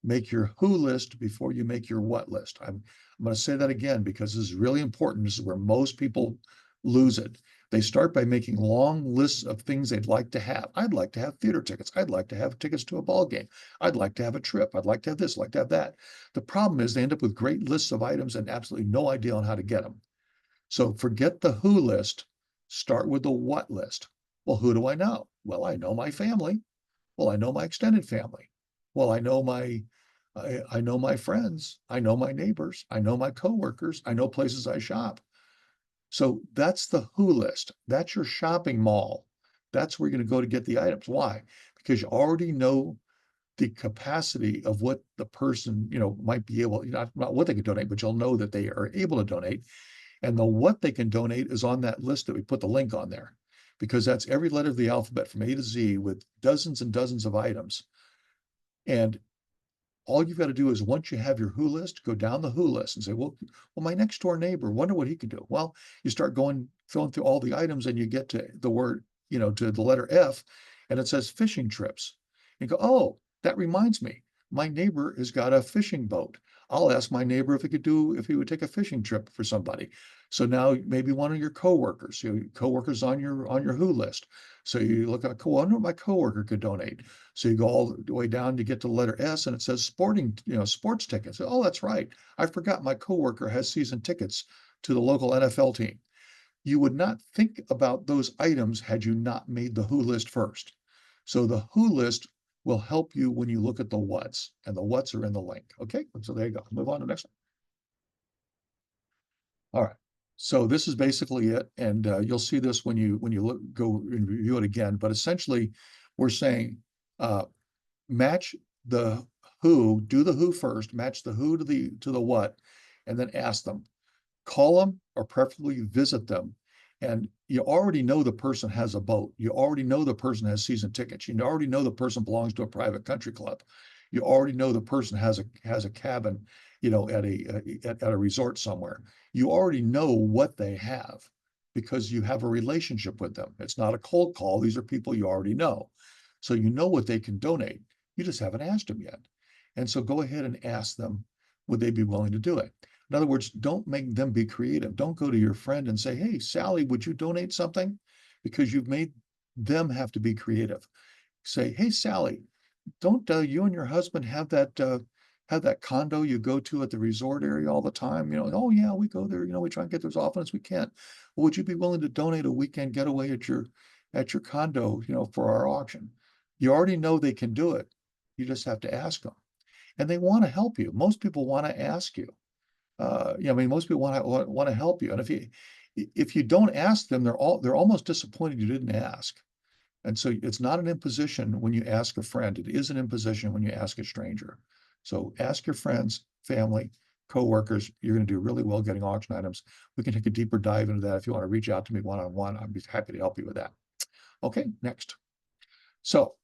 Speaker 2: Make your who list before you make your what list. I'm going to say that again, because this is really important. This is where most people lose it. They start by making long lists of things they'd like to have. I'd like to have theater tickets. I'd like to have tickets to a ball game. I'd like to have a trip. I'd like to have this, like to have that. The problem is they end up with great lists of items and absolutely no idea on how to get them. So forget the who list. Start with the what list. Well, who do I know? Well, I know my family. Well, I know my extended family. Well, I know my friends. I know my neighbors. I know my coworkers. I know places I shop. So that's the who list. That's your shopping mall. That's where you're going to go to get the items. Why? Because you already know the capacity of what the person, might be able, not what they can donate, but you'll know that they are able to donate. And the what they can donate is on that list that we put the link on there, because that's every letter of the alphabet from A to Z with dozens and dozens of items. And all you've got to do is, once you have your who list, go down the who list and say, well, my next door neighbor, wonder what he could do. Well, you start filling through all the items, and you get to the word, to the letter F, and it says fishing trips. And you go, oh, that reminds me, my neighbor has got a fishing boat. I'll ask my neighbor if he would take a fishing trip for somebody. So now maybe one of your coworkers, coworkers on your who list. So you look at, I wonder what my coworker could donate. So you go all the way down to get to the letter S and it says sports tickets. Oh, that's right. I forgot my coworker has season tickets to the local NFL team. You would not think about those items had you not made the who list first. So the who list will help you when you look at the what's, and the what's are in the link. Okay, so there you go. Move on to the next one. All right. So this is basically it, and you'll see this when you go and review it again. But essentially, we're saying uh, match the who, do the who first, match the who to the what, and then ask them. Call them or preferably visit them. And you already know the person has a boat. You already know the person has season tickets. You already know the person belongs to a private country club. You already know the person has a cabin, at a resort somewhere. You already know what they have because you have a relationship with them. It's not a cold call. These are people you already know. So you know what they can donate. You just haven't asked them yet. And so go ahead and ask them, would they be willing to do it? In other words, don't make them be creative. Don't go to your friend and say, hey, Sally, would you donate something? Because you've made them have to be creative. Say, hey, Sally, don't you and your husband have that condo you go to at the resort area all the time? Oh yeah, we go there. We try and get there as often as we can. Well, would you be willing to donate a weekend getaway at your condo, for our auction? You already know they can do it. You just have to ask them, and they want to help you. Most people want to ask you. I mean, most people want to help you, and if you don't ask them, they're almost disappointed you didn't ask. And so it's not an imposition when you ask a friend. It is an imposition when you ask a stranger. So ask your friends, family, coworkers. You're going to do really well getting auction items. We can take a deeper dive into that if you want to reach out to me one-on-one. I'd be happy to help you with that. Okay, next. So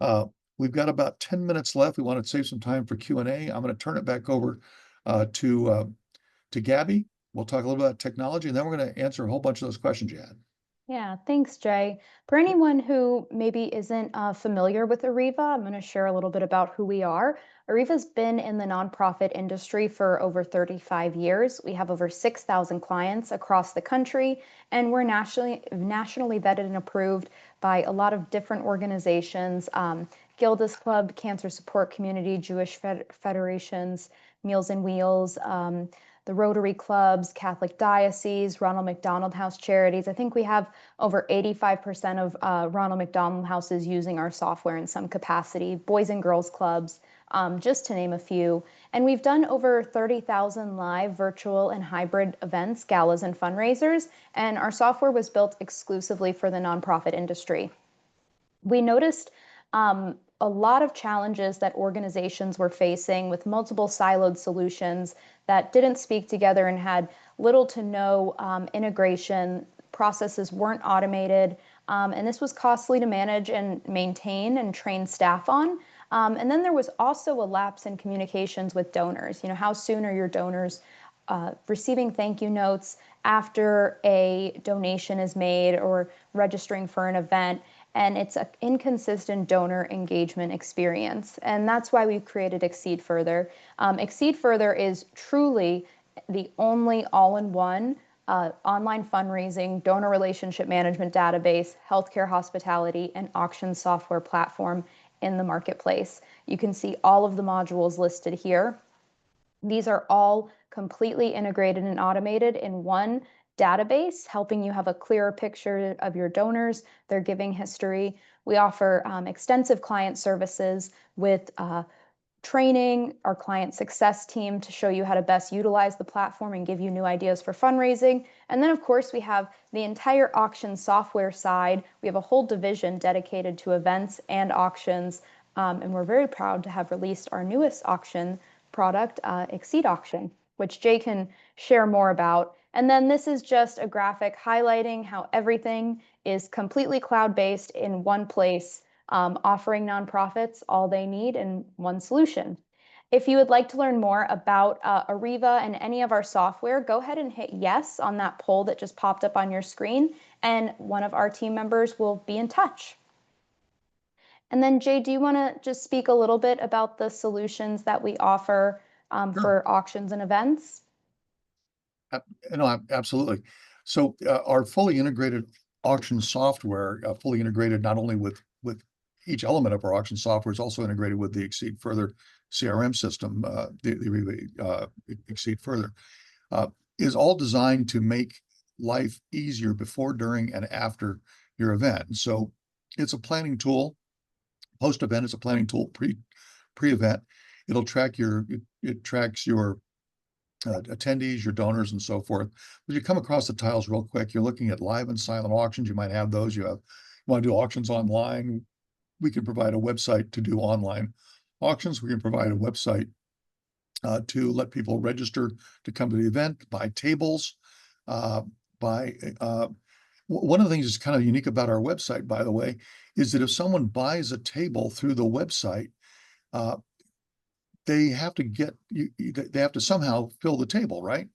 Speaker 2: uh, we've got about 10 minutes left. We want to save some time for Q&A. I'm going to turn it back over uh, to uh, to Gabby. We'll talk a little about technology, and then we're going to answer a whole bunch of those questions you had.
Speaker 1: Yeah, thanks, Jay. For anyone who maybe isn't familiar with Ariva, I'm going to share a little bit about who we are. Ariva's been in the nonprofit industry for over 35 years. We have over 6,000 clients across the country, and we're nationally vetted and approved by a lot of different organizations, Gilda's Club, Cancer Support Community, Jewish Federations, Meals and Wheels, the Rotary Clubs, Catholic Diocese, Ronald McDonald House Charities. I think we have over 85% of Ronald McDonald Houses using our software in some capacity, Boys and Girls Clubs, just to name a few. And we've done over 30,000 live, virtual, and hybrid events, galas, and fundraisers. And our software was built exclusively for the nonprofit industry. We noticed a lot of challenges that organizations were facing with multiple siloed solutions that didn't speak together and had little to no integration. Processes weren't automated, and this was costly to manage and maintain and train staff on. And then there was also a lapse in communications with donors. How soon are your donors receiving thank you notes after a donation is made or registering for an event? And it's an inconsistent donor engagement experience. And that's why we've created Exceed Further. Exceed Further is truly the only all-in-one online fundraising, donor relationship management database, healthcare hospitality, and auction software platform in the marketplace. You can see all of the modules listed here. These are all completely integrated and automated in one database, helping you have a clearer picture of your donors, their giving history. We offer extensive client services with training, our client success team to show you how to best utilize the platform and give you new ideas for fundraising. And then, of course, we have the entire auction software side. We have a whole division dedicated to events and auctions. And we're very proud to have released our newest auction product, Exceed Auction, which Jay can share more about. And then this is just a graphic highlighting how everything is completely cloud-based in one place, offering nonprofits all they need in one solution. If you would like to learn more about Ariva and any of our software, go ahead and hit yes on that poll that just popped up on your screen, and one of our team members will be in touch. And then Jay, do you want to just speak a little bit about the solutions that we offer
Speaker 2: Sure.
Speaker 1: for auctions and events?
Speaker 2: Ab- No, absolutely. So our fully integrated auction software, fully integrated not only with each element of our auction software, is also integrated with the Exceed Further CRM system, Exceed Further, uh, is all designed to make life easier before, during, and after your event. And so it's a planning tool. Post-event is a planning tool. Pre-event, it'll track it tracks your attendees, your donors, and so forth. But you come across the tiles real quick. You're looking at live and silent auctions. You might have those. You want to do auctions online. We can provide a website to do online auctions. We can provide a website to let people register to come to the event, buy tables, uh, buy. One of the things that's kind of unique about our website, by the way, is that if someone buys a table through the website, uh, they have to they have to somehow fill the table, right?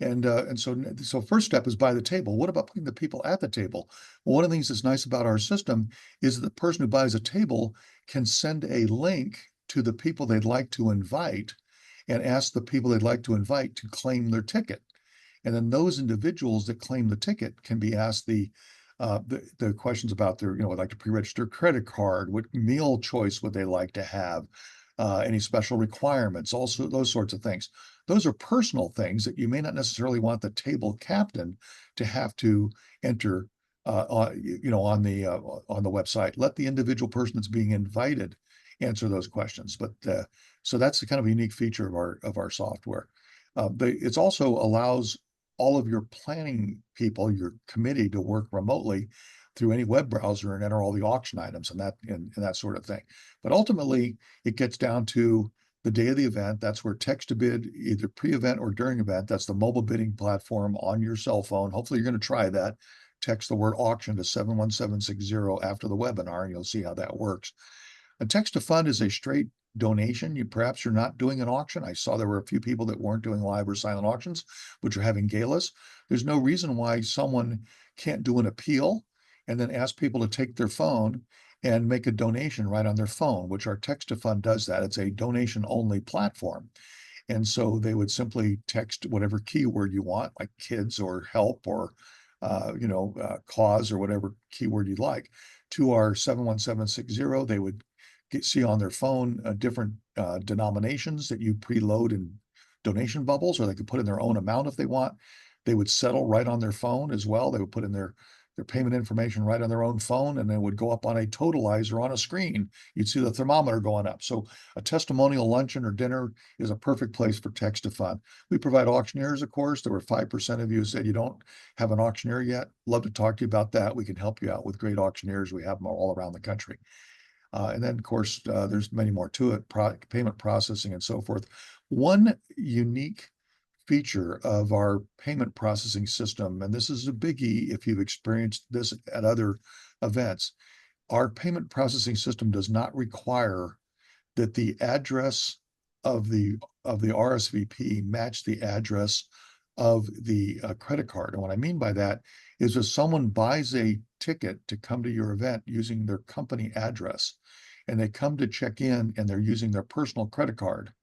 Speaker 2: And so first step is buy the table. What about putting the people at the table? Well, one of the things that's nice about our system is that the person who buys a table can send a link to the people they'd like to invite and ask the people they'd like to invite to claim their ticket. And then those individuals that claim the ticket can be asked the questions about their, would like to pre-register credit card, what meal choice would they like to have, any special requirements, also those sorts of things. Those are personal things that you may not necessarily want the table captain to have to enter on the website. Let the individual person that's being invited answer those questions. But so that's the kind of a unique feature of our software. It also allows all of your planning people, your committee, to work remotely through any web browser and enter all the auction items and that sort of thing. But ultimately, it gets down to the day of the event. That's where text to bid, either pre-event or during event. That's the mobile bidding platform on your cell phone. Hopefully, you're going to try that. Text the word auction to 71760 after the webinar, and you'll see how that works. A text to fund is a straight donation. Perhaps you're not doing an auction. I saw there were a few people that weren't doing live or silent auctions, but you're having galas. There's no reason why someone can't do an appeal and then ask people to take their phone and make a donation right on their phone, which our text to fund does that. It's a donation only platform. And so they would simply text whatever keyword you want, like kids or help or cause or whatever keyword you'd like, to our 71760. They would see on their phone different denominations that you preload in donation bubbles, or they could put in their own amount if they want. They would settle right on their phone as well. They would put in their payment information right on their own phone, and then would go up on a totalizer on a screen. You'd see the thermometer going up. So a testimonial luncheon or dinner is a perfect place for text to fund. We provide auctioneers, of course. There were 5% of you who said you don't have an auctioneer yet. Love to talk to you about that. We can help you out with great auctioneers. We have them all around the country. And then, of course, there's many more to it, payment processing and so forth. One unique feature of our payment processing system, and this is a biggie if you've experienced this at other events, our payment processing system does not require that the address of the RSVP match the address of the credit card. And what I mean by that is if someone buys a ticket to come to your event using their company address and they come to check in and they're using their personal credit card,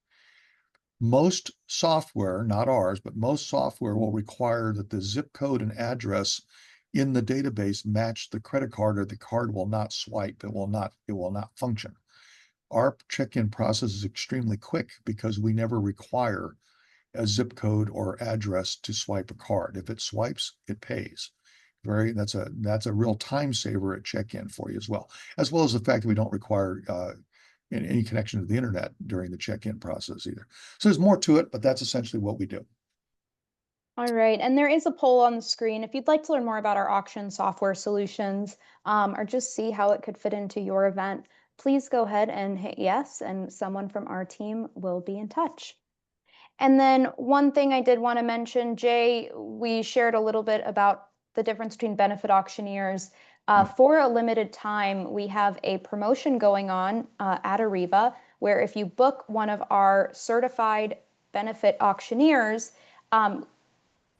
Speaker 2: most software, not ours, but most software will require that the zip code and address in the database match the credit card, or the card will not swipe. It will not function. Our check-in process is extremely quick because we never require a zip code or address to swipe a card. If it swipes, it pays. That's a real time saver at check-in for you, as well as the fact that we don't require any connection to the internet during the check-in process either. So there's more to it, but that's essentially what we do.
Speaker 1: All right, and there is a poll on the screen. If you'd like to learn more about our auction software solutions, or just see how it could fit into your event, please go ahead and hit yes, and someone from our team will be in touch. And then one thing I did want to mention, Jay, we shared a little bit about the difference between benefit auctioneers. For a limited time, we have a promotion going on at Ariva, where if you book one of our certified benefit auctioneers,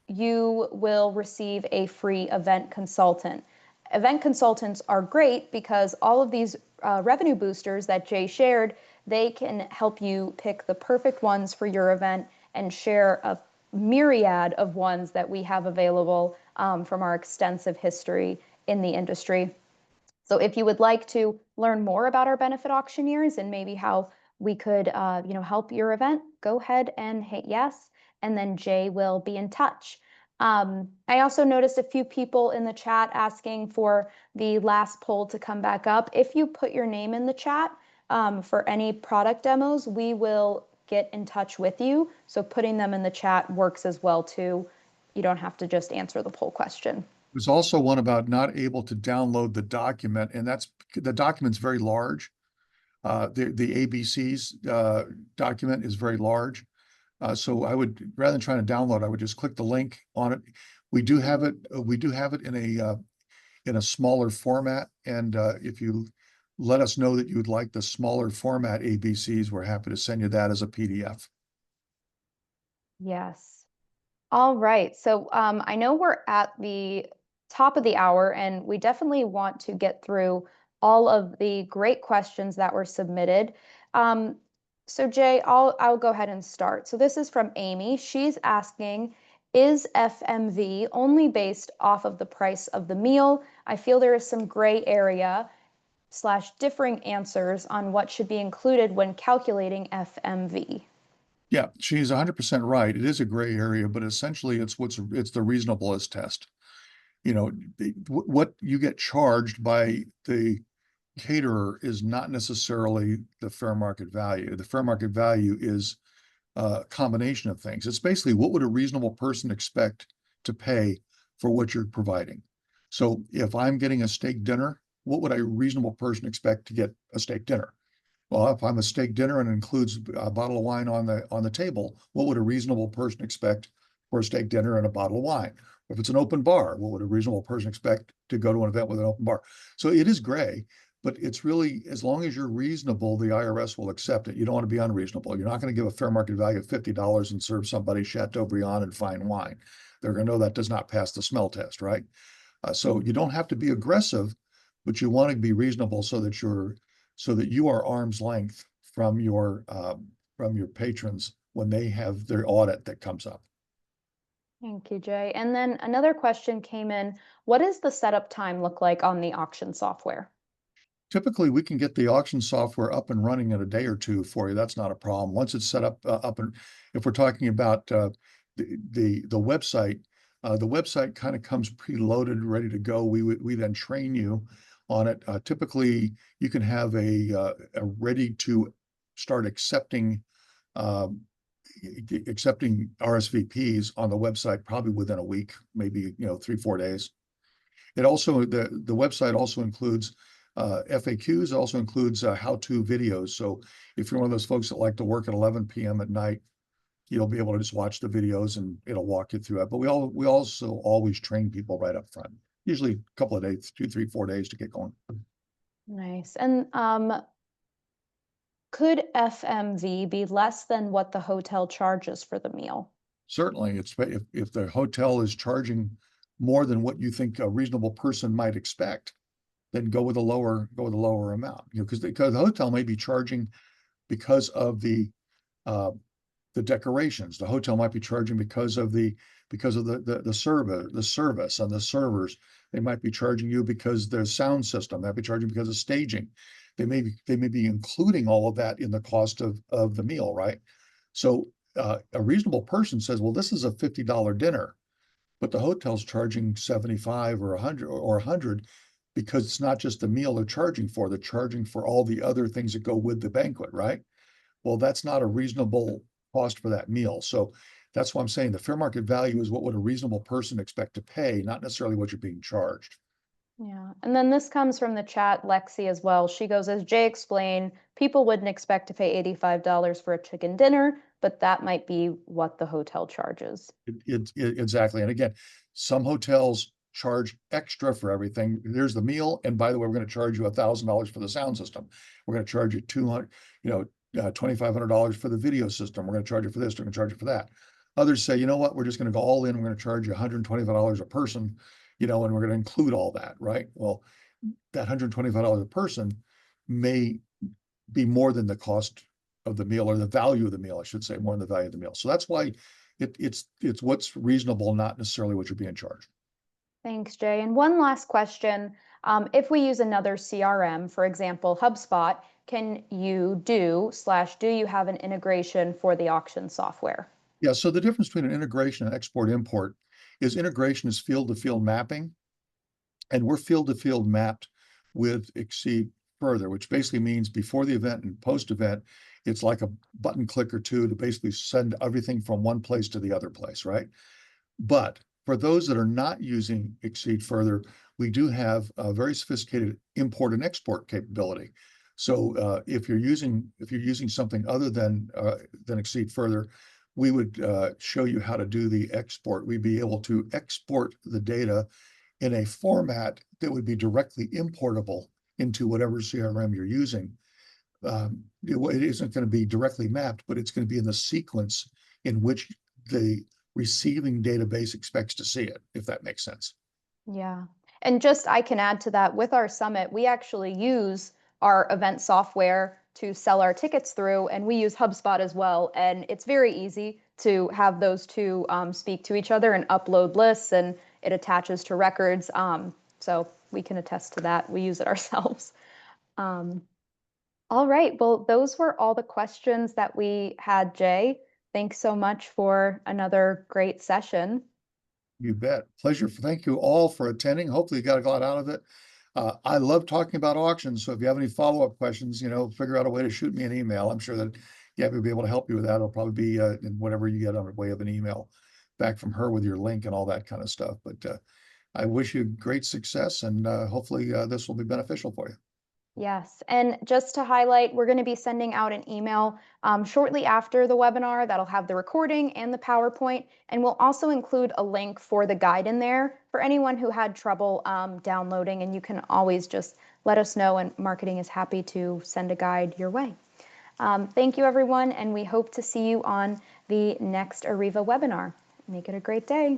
Speaker 1: you will receive a free event consultant. Event consultants are great because all of these revenue boosters that Jay shared, They can help you pick the perfect ones for your event and share a myriad of ones that we have available from our extensive history in the industry. So if you would like to learn more about our benefit auctioneers and maybe how we could, help your event, go ahead and hit yes, and then Jay will be in touch. I also noticed a few people in the chat asking for the last poll to come back up. If you put your name in the chat for any product demos, we will get in touch with you. So putting them in the chat works as well too. You don't have to just answer the poll question.
Speaker 2: There's also one about not able to download the document, and that's the document's very large. The ABCs document is very large. So I would, rather than trying to download, I would just click the link on it. We do have it. We do have it in a smaller format, and if you let us know that you would like the smaller format ABCs, we're happy to send you that as a PDF.
Speaker 1: Yes. All right. So I know we're at the top of the hour, and we definitely want to get through all of the great questions that were submitted. Um, so Jay, I'll go ahead and start. So this is from Amy. She's asking, is FMV only based off of the price of the meal? I feel there is some gray area / differing answers on what should be included when calculating FMV.
Speaker 2: Yeah, she's 100% right. It is a gray area, but essentially it's the reasonableness test. You know, what you get charged by the caterer is not necessarily the fair market value. The fair market value is a combination of things. It's basically what would a reasonable person expect to pay for what you're providing. So if I'm getting a steak dinner, what would a reasonable person expect to get a steak dinner? Well, if I'm a steak dinner and it includes a bottle of wine on the table, what would a reasonable person expect for a steak dinner and a bottle of wine? If it's an open bar, what would a reasonable person expect to go to an event with an open bar? So it is gray, but it's really, as long as you're reasonable, the IRS will accept it. You don't want to be unreasonable. You're not going to give a fair market value of $50 and serve somebody Chateaubriand and fine wine. They're going to know that does not pass the smell test, right? So you don't have to be aggressive, but you want to be reasonable so that you are arm's length from your patrons when they have their audit that comes up.
Speaker 1: Thank you, Jay. And then another question came in. What does the setup time look like on the auction software?
Speaker 2: Typically, we can get the auction software up and running in a day or two for you. That's not a problem. Once it's set up, and if we're talking about the website, the website kind of comes preloaded, ready to go. We then train you on it. Typically, you can have a ready to start accepting RSVPs on the website probably within a week, maybe 3-4 days. It also the website also includes FAQs. It also includes how-to videos. So if you're one of those folks that like to work at 11 p.m. at night, you'll be able to just watch the videos and it'll walk you through it. But we also always train people right up front. Usually a couple of days, 2, 3, 4 days to get going.
Speaker 1: Nice. And could FMV be less than what the hotel charges for the meal?
Speaker 2: Certainly, if the hotel is charging more than what you think a reasonable person might expect, then go with a lower amount. Because the hotel may be charging because of the decorations. The hotel might be charging because of the service and the servers. They might be charging you because their sound system. They might be charging because of staging. They may be including all of that in the cost of the meal, right? So a reasonable person says, well, this is a $50 dinner, but the hotel's charging 75 or 100 because it's not just the meal they're charging for. They're charging for all the other things that go with the banquet, right? Well, that's not a reasonable cost for that meal. So that's why I'm saying the fair market value is what would a reasonable person expect to pay, not necessarily what you're being charged.
Speaker 1: Yeah. And then this comes from the chat, Lexi, as well. She goes, as Jay explained, people wouldn't expect to pay $85 for a chicken dinner, but that might be what the hotel charges.
Speaker 2: Exactly. And again, some hotels charge extra for everything. There's the meal, and by the way, we're going to charge you $1,000 for the sound system. We're going to charge you $2,500 for the video system. We're going to charge you for this. We're going to charge you for that. Others say, you know what, we're just going to go all in. We're going to charge you $125 a person, and we're going to include all that, right? Well, that $125 a person may be more than the cost of the meal, or the value of the meal, I should say, more than the value of the meal. So that's why it's what's reasonable, not necessarily what you're being charged.
Speaker 1: Thanks, Jay. And one last question. If we use another CRM, for example, HubSpot, can you do you have an integration for the auction software?
Speaker 2: Yeah, so the difference between an integration and export import is integration is field to field mapping, and we're field to field mapped with Exceed Further, which basically means before the event and post event, it's like a button click or two to basically send everything from one place to the other place, right? But for those that are not using Exceed Further, we do have a very sophisticated import and export capability. So if you're using something other than Exceed Further, we would show you how to do the export. We'd be able to export the data in a format that would be directly importable into whatever CRM you're using. It isn't going to be directly mapped, but it's going to be in the sequence in which the receiving database expects to see it, if that makes sense.
Speaker 1: Yeah. And just I can add to that with our summit, we actually use our event software to sell our tickets through, and we use HubSpot as well. And it's very easy to have those two speak to each other and upload lists, and it attaches to records. So we can attest to that. We use it ourselves. Um, all right. Well, those were all the questions that we had, Jay. Thanks so much for another great session.
Speaker 2: You bet. Pleasure. Thank you all for attending. Hopefully you got a lot out of it. I love talking about auctions. So if you have any follow-up questions, figure out a way to shoot me an email. I'm sure that Gabby will be able to help you with that. It'll probably be in whatever you get on the way of an email back from her with your link and all that kind of stuff. But I wish you great success, and hopefully this will be beneficial for you.
Speaker 1: Yes, and just to highlight, we're going to be sending out an email shortly after the webinar that'll have the recording and the PowerPoint, and we'll also include a link for the guide in there for anyone who had trouble downloading, and you can always just let us know, and marketing is happy to send a guide your way. Thank you, everyone, and we hope to see you on the next Ariva webinar. Make it a great day.